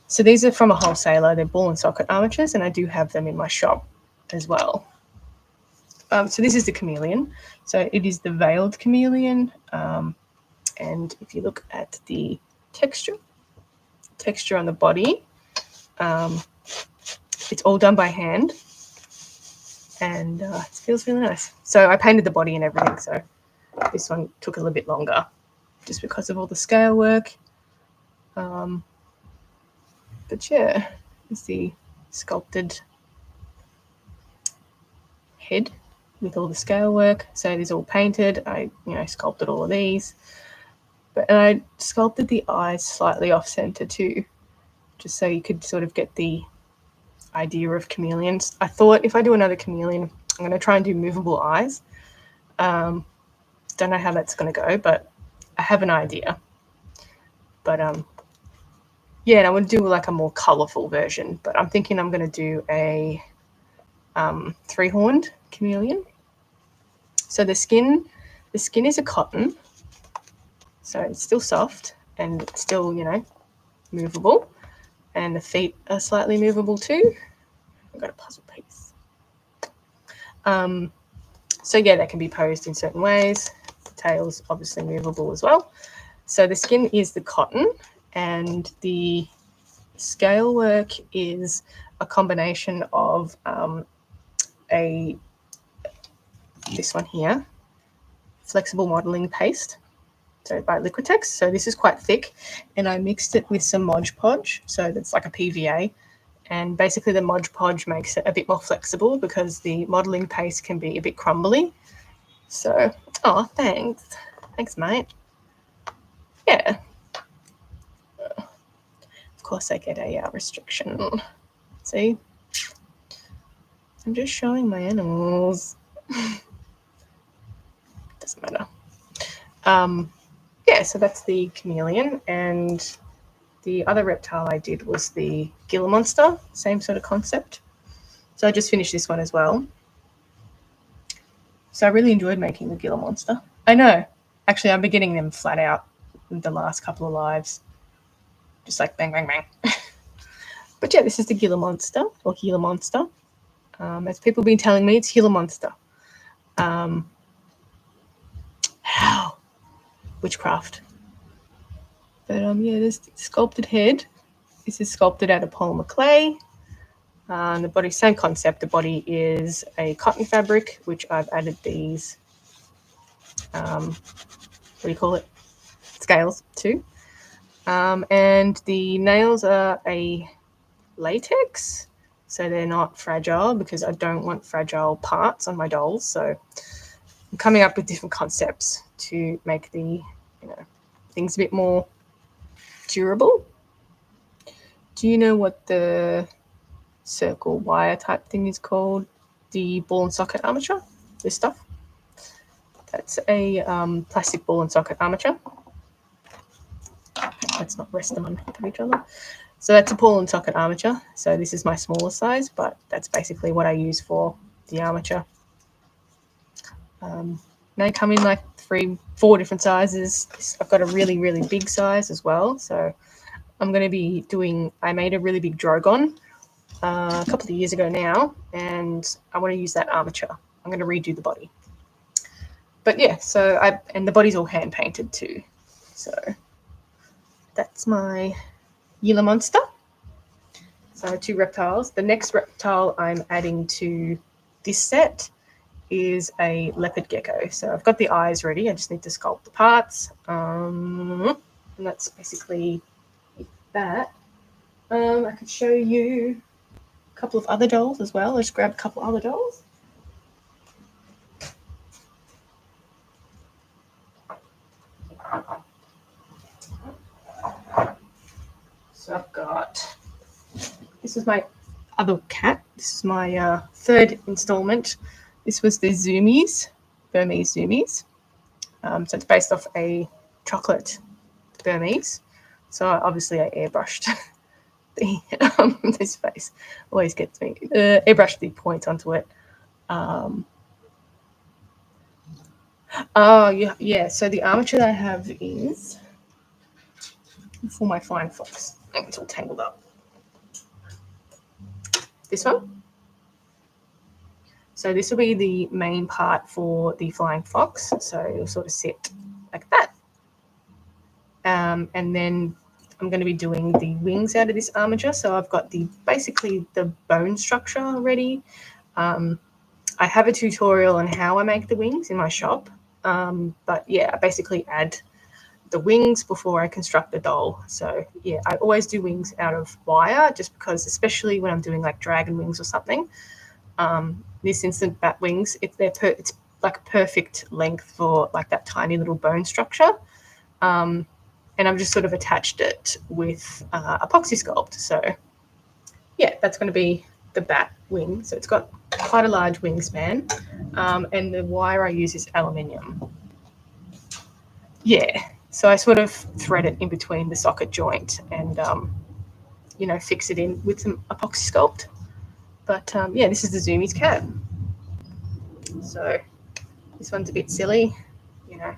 so these are from a wholesaler. They're ball and socket armatures, and I do have them in my shop as well. So this is the chameleon. So it is the veiled chameleon. And if you look at the texture on the body, it's all done by hand, and it feels really nice. So I painted the body and everything. So this one took a little bit longer just because of all the scale work. But yeah, it's the sculpted head with all the scale work. So it is all painted. I, sculpted all of these. And I sculpted the eyes slightly off center too, just so you could sort of get the idea of chameleons. I thought if I do another chameleon, I'm going to try and do movable eyes. Don't know how that's going to go, but I have an idea. But yeah, and I would do like a more colorful version, but I'm thinking I'm going to do a three-horned chameleon. So the skin is a cotton, so it's still soft and it's still, movable, and the feet are slightly movable too. I've got a puzzle piece. So yeah, that can be posed in certain ways. The tail's obviously movable as well. So the skin is the cotton, and the scale work is a combination of this one here, flexible modeling paste, so by Liquitex. So this is quite thick, and I mixed it with some Mod Podge, so that's like a PVA, and basically the Mod Podge makes it a bit more flexible because the modeling paste can be a bit crumbly. So, oh, thanks, mate. Yeah. Of course I get a restriction. See? I'm just showing my animals. Doesn't matter. Yeah, so that's the chameleon, and the other reptile I did was the Gila monster, same sort of concept. So I just finished this one as well. So I really enjoyed making the Gila monster. I know. Actually, I've been getting them flat out in the last couple of lives. Just like bang, bang, bang. But yeah, this is the Gila monster, or Gila monster. As people have been telling me, it's Gila monster. How? Witchcraft. But yeah, this sculpted head. This is sculpted out of polymer clay. The body, same concept. The body is a cotton fabric, which I've added these, what do you call it? Scales to. And the nails are a latex, so they're not fragile because I don't want fragile parts on my dolls. So I'm coming up with different concepts to make the, things a bit more durable. Do you know what the circle wire type thing is called? The ball and socket armature, this stuff. That's a plastic ball and socket armature. Let's not rest them on top of each other. So that's a ball and socket armature. So this is my smaller size, but that's basically what I use for the armature. They come in like 4 different sizes. I've got a really, really big size as well. So I'm going to be doing, I made a really big Drogon a couple of years ago now, and I want to use that armature. I'm going to redo the body. But yeah, so and the body's all hand painted too. So that's my Gila monster. So 2 reptiles. The next reptile I'm adding to this set is a leopard gecko. So I've got the eyes ready. I just need to sculpt the parts. And that's basically that. I could show you a couple of other dolls as well. I'll just grab a couple other dolls. So I've got, this is my other cat. This is my 3rd installment. This was the Zoomies, Burmese Zoomies. So it's based off a chocolate Burmese. So obviously I airbrushed this face always gets me. Airbrush the point onto it. Oh, yeah. So the armature that I have is for my flying fox. It's all tangled up. This one. So this will be the main part for the flying fox. So it'll sort of sit like that. And then I'm going to be doing the wings out of this armature. So I've got basically the bone structure ready. I have a tutorial on how I make the wings in my shop. But yeah, I basically add the wings before I construct the doll. So yeah, I always do wings out of wire just because, especially when I'm doing like dragon wings or something. This instant bat wings, it's like perfect length for like that tiny little bone structure. And I've just sort of attached it with epoxy sculpt. So yeah, that's going to be the bat wing. So it's got quite a large wingspan, and the wire I use is aluminium. Yeah, so I sort of thread it in between the socket joint and fix it in with some epoxy sculpt. But yeah, this is the Zoomies cat. So this one's a bit silly, I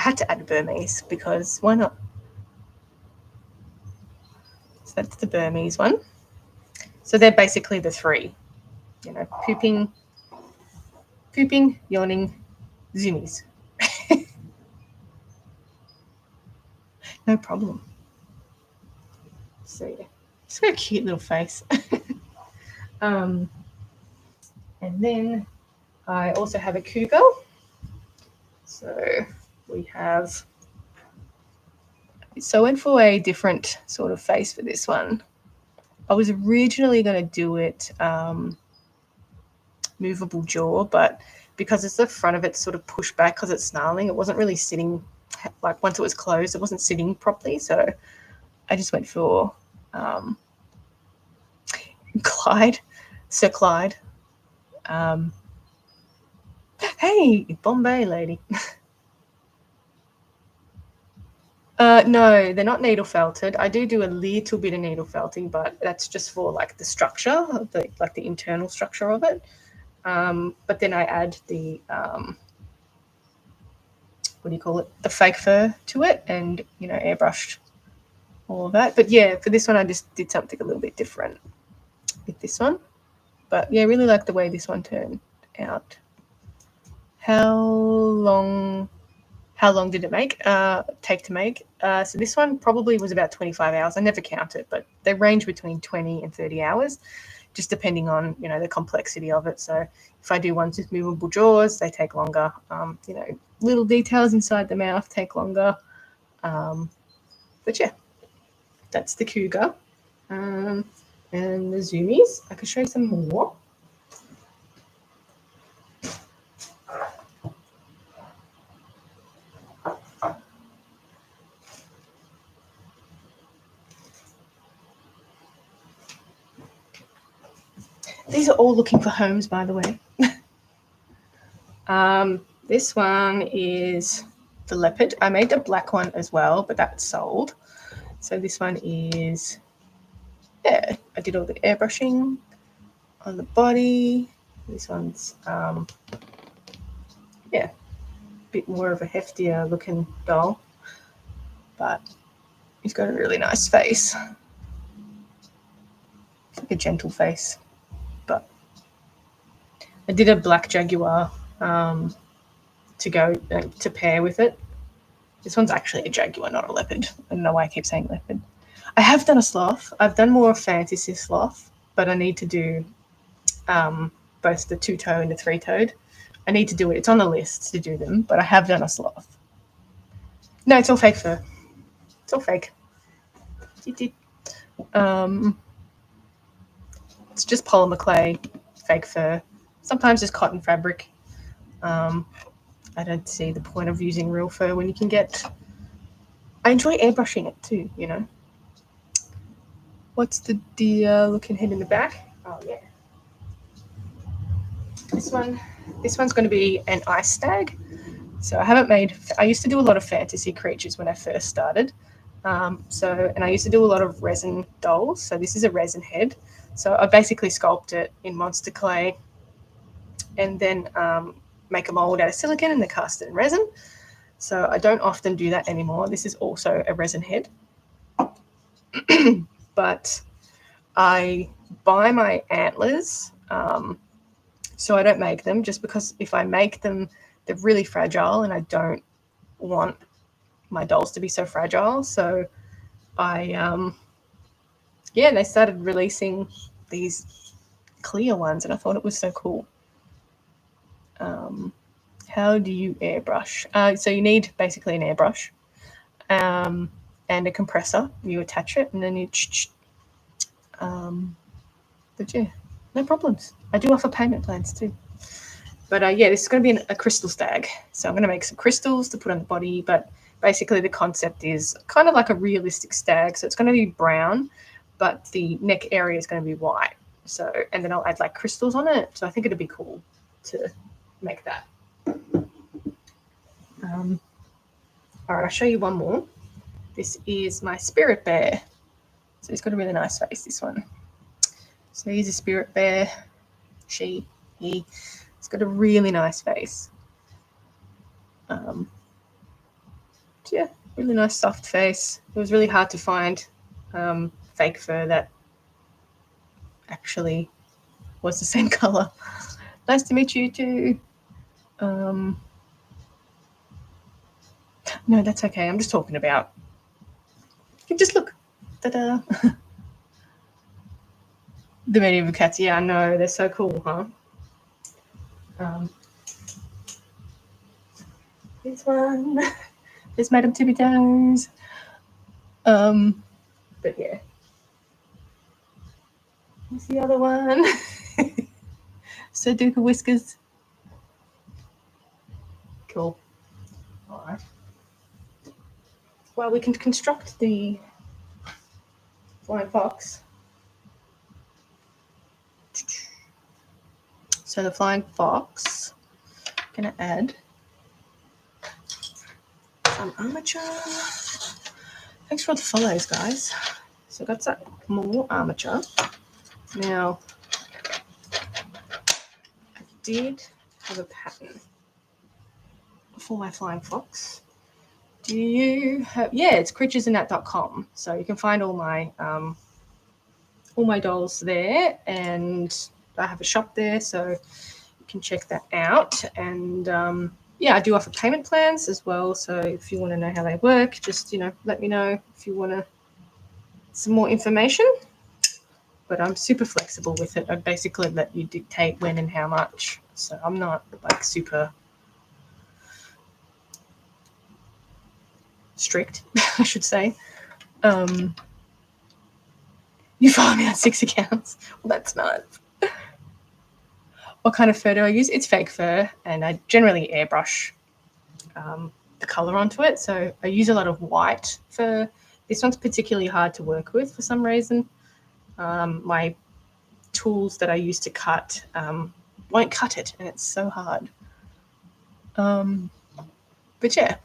had to add Burmese because why not? So that's the Burmese one. So they're basically the three, pooping, yawning, Zoomies. No problem. So yeah, it's got a cute little face. And then I also have a cougar. So we have. So I went for a different sort of face for this one. I was originally going to do it movable jaw, but because it's the front of it sort of pushed back because it's snarling, it wasn't really sitting, like once it was closed, it wasn't sitting properly. So I just went for Sir Clyde. Hey, Bombay lady. No, they're not needle felted. I do a little bit of needle felting, but that's just for like the structure, the internal structure of it. But then I add the what do you call it? The fake fur to it, and airbrushed all of that. But yeah, for this one, I just did something a little bit different with this one. But yeah, I really like the way this one turned out. How long did it take to make? So this one probably was about 25 hours. I never count it, but they range between 20 and 30 hours, just depending on, the complexity of it. So if I do ones with movable jaws, they take longer. Little details inside the mouth take longer. But yeah, that's the cougar. And the Zoomies, I could show you some more. These are all looking for homes, by the way. This one is the leopard. I made the black one as well, but that's sold. So this one is, yeah, I did all the airbrushing on the body. This one's, yeah, a bit more of a heftier looking doll, but he's got a really nice face. It's like a gentle face. But I did a black jaguar to go to pair with it. This one's actually a jaguar, not a leopard. I don't know why I keep saying leopard. I have done a sloth. I've done more fantasy sloth, but I need to do both the two-toe and the three-toed. I need to do it. It's on the list to do them, but I have done a sloth. No, it's all fake fur. It's all fake. It's just polymer clay, fake fur, sometimes just cotton fabric. I don't see the point of using real fur when you can get... I enjoy airbrushing it too, What's the deer looking head in the back? Oh, yeah. This one's going to be an ice stag. So I used to do a lot of fantasy creatures when I first started. And I used to do a lot of resin dolls. So this is a resin head. So I basically sculpt it in monster clay and then make a mold out of silicone and then cast it in resin. So I don't often do that anymore. This is also a resin head. But I buy my antlers, so I don't make them, just because if I make them, they're really fragile and I don't want my dolls to be so fragile. So they started releasing these clear ones and I thought it was so cool. How do you airbrush? So you need basically an airbrush and a compressor. You attach it and then you but yeah, no problems. I do offer payment plans too. But this is going to be a crystal stag. So I'm going to make some crystals to put on the body. But basically the concept is kind of like a realistic stag. So it's going to be brown, but the neck area is going to be white. So, and then I'll add like crystals on it. So I think it'd be cool to make that. All right, I'll show you one more. This is my spirit bear. So he's got a really nice face, this one. So he's a spirit bear. He. It's got a really nice face. Really nice soft face. It was really hard to find fake fur that actually was the same color. Nice to meet you too. No, that's okay. I'm just talking about. You just look. Ta-da. The medieval cats. Yeah, I know. They're so cool, huh? This one. This Madame Tippy Toes. But yeah. Here's the other one. Sir Duke of Whiskers. Cool. All right. Well, we can construct the flying fox. So the flying fox, I'm going to add some armature. Thanks for all the follows, guys. So I've got some more armature. Now, I did have a pattern for my flying fox. Do you have? Yeah, it's creaturesinat.com. So you can find all my dolls there, and I have a shop there, so you can check that out. And I do offer payment plans as well. So if you want to know how they work, just let me know if you want some more information. But I'm super flexible with it. I basically let you dictate when and how much. So I'm not like super strict, I should say. You follow me on 6 accounts. Well, that's nice. What kind of fur do I use? It's fake fur, and I generally airbrush the color onto it. So I use a lot of white fur. This one's particularly hard to work with for some reason. My tools that I use to cut won't cut it, and it's so hard. But yeah.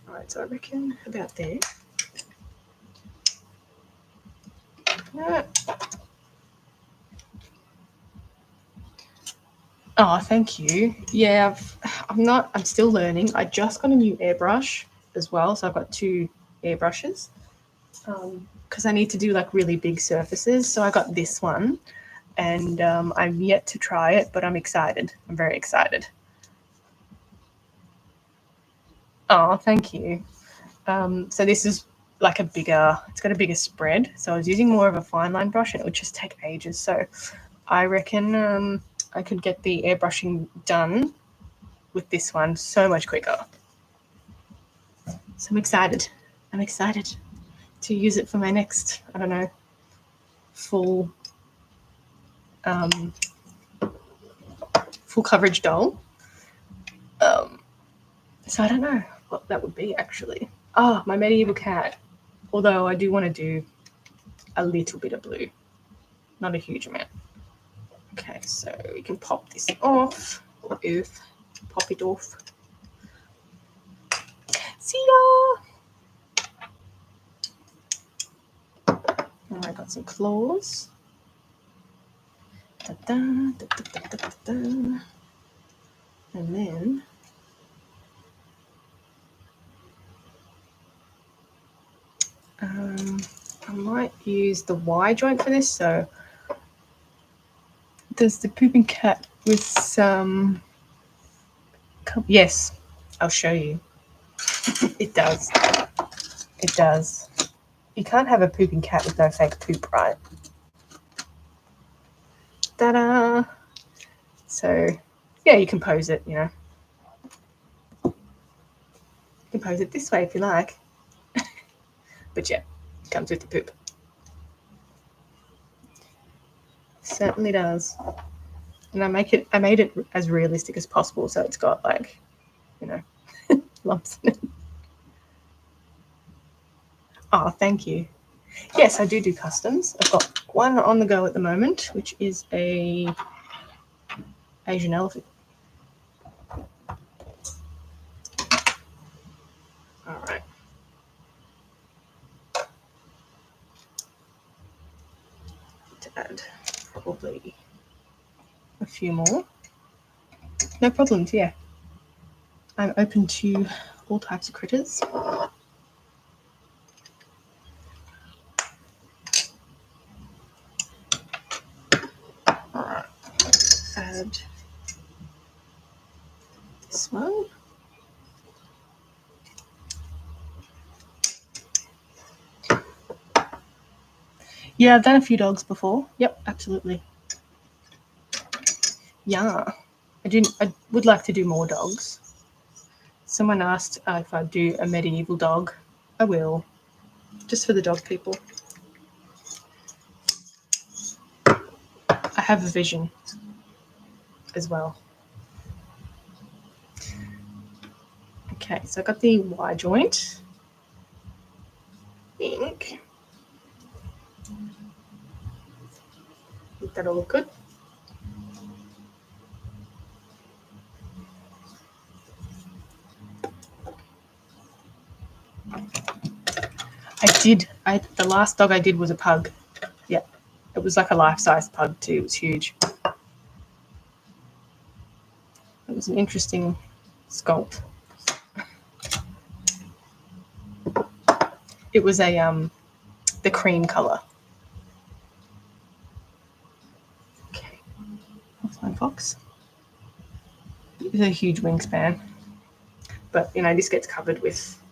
All right, so I reckon about there. Oh, thank you. Yeah, I'm still learning. I just got a new airbrush as well. So I've got 2 airbrushes because I need to do like really big surfaces. So I got this one and I'm yet to try it, but I'm excited. I'm very excited. Oh, thank you. So this is like it's got a bigger spread. So I was using more of a fine line brush and it would just take ages. So I reckon I could get the airbrushing done with this one so much quicker. So I'm excited. I'm excited to use it for my next, I don't know, full coverage doll. So I don't know what that would be actually. My medieval cat. Although I do want to do a little bit of blue, not a huge amount. Okay, so we can pop this off. Pop it off. See ya! I got some claws. Da, da, da, da, da, da, da. And then I might use the Y joint for this. So does the pooping cat with some... Yes, I'll show you. It does. It does. You can't have a pooping cat with no fake poop, right? Ta-da! So, yeah, you can pose it, you know. You can pose it this way if you like. But yeah, it comes with the poop. Certainly does. And I made it as realistic as possible, so it's got like, you know, lumps in it. Oh, thank you. Yes, I do customs. I've got one on the go at the moment, which is a Asian elephant. All right. To add probably a few more. No problems, yeah. I'm open to all types of critters. All right. Add this one. Yeah, I've done a few dogs before. Yep, absolutely. Yeah, I would like to do more dogs. Someone asked if I'd do a medieval dog. I will, just for the dog people. I have a vision as well. Okay, so I got the Y joint. Think that'll look good. The last dog I did was a pug. Yeah, it was like a life-size pug too. It was huge. It was an interesting sculpt. It was the cream color. Okay, offline fox. It's a huge wingspan, but you know this gets covered with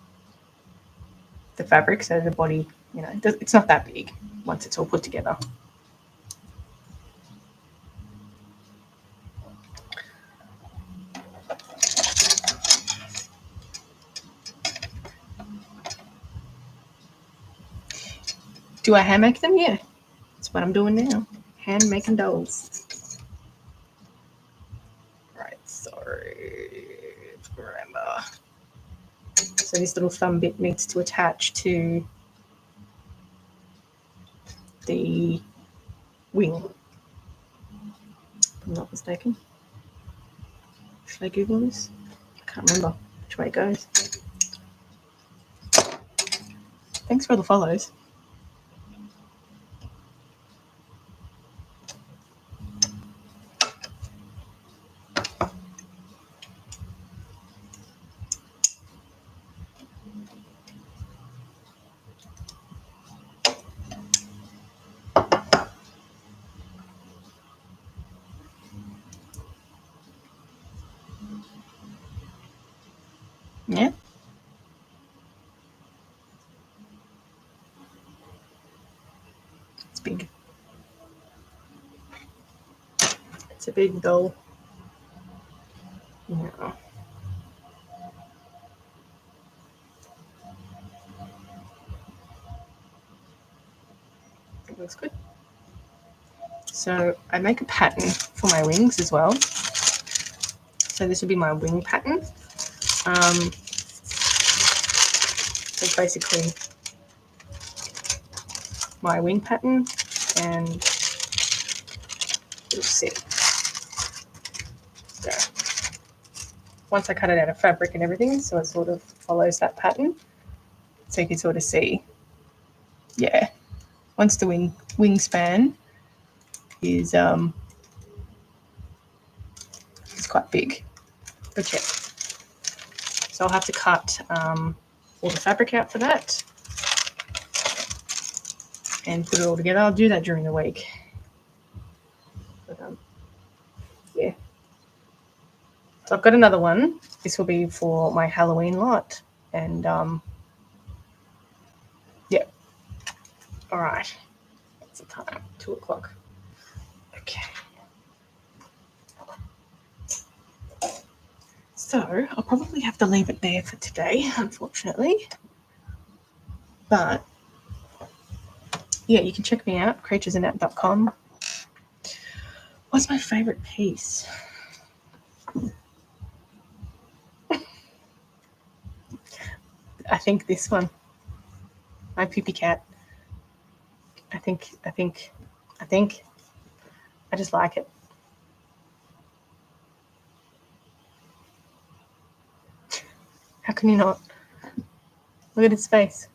the fabric, so the body, you know, it's not that big once it's all put together. Do I hand make them? Yeah, that's what I'm doing now. Hand making dolls. Right, so remember. So this little thumb bit needs to attach to the wing, if I'm not mistaken. Should I Google this? I can't remember which way it goes. Thanks for all the follows. Yeah. It's big. It's a big doll. Yeah. It looks good. So I make a pattern for my wings as well. So this would be my wing pattern. So basically my wing pattern, and you'll see. So once I cut it out of fabric and everything, so it sort of follows that pattern. So you can sort of see, yeah, once the wingspan is quite big. But yeah, so I'll have to cut all the fabric out for that and put it all together. I'll do that during the week. But, yeah. So I've got another one. This will be for my Halloween lot. And yeah. All right. What's the time? 2 o'clock. Okay. So I'll probably have to leave it there for today, unfortunately. But yeah, you can check me out, creaturesinat.com. What's my favourite piece? I think this one. My poopy cat. I think I just like it. How can you not? Look at his face.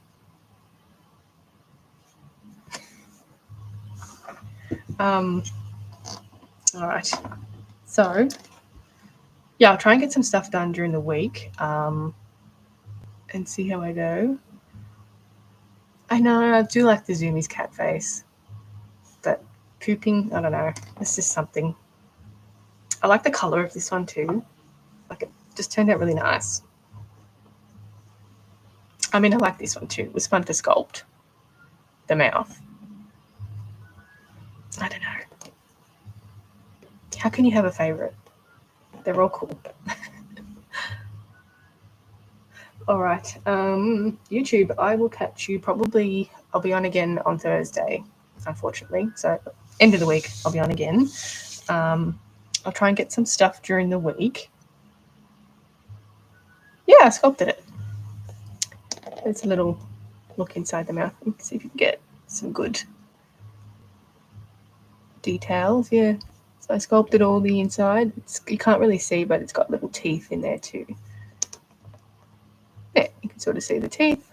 All right. So, yeah, I'll try and get some stuff done during the week and see how I go. I know, I do like the Zoomies cat face, but pooping, I don't know. It's just something. I like the colour of this one too. Like, it just turned out really nice. I mean, I like this one too. It was fun to sculpt the mouth. I don't know. How can you have a favourite? They're all cool. All right. YouTube, I will catch you probably. I'll be on again on Thursday, unfortunately. So, end of the week, I'll be on again. I'll try and get some stuff during the week. Yeah, I sculpted it. There's a little look inside the mouth. You can see if you can get some good details. Yeah. So I sculpted all the inside. You can't really see, but it's got little teeth in there too. Yeah, you can sort of see the teeth.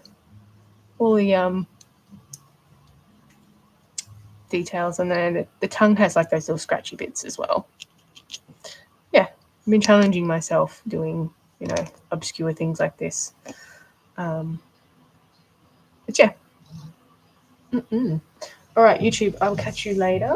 All the details, and then the tongue has like those little scratchy bits as well. Yeah, I've been challenging myself doing, obscure things like this. But yeah. All right, YouTube, I will catch you later.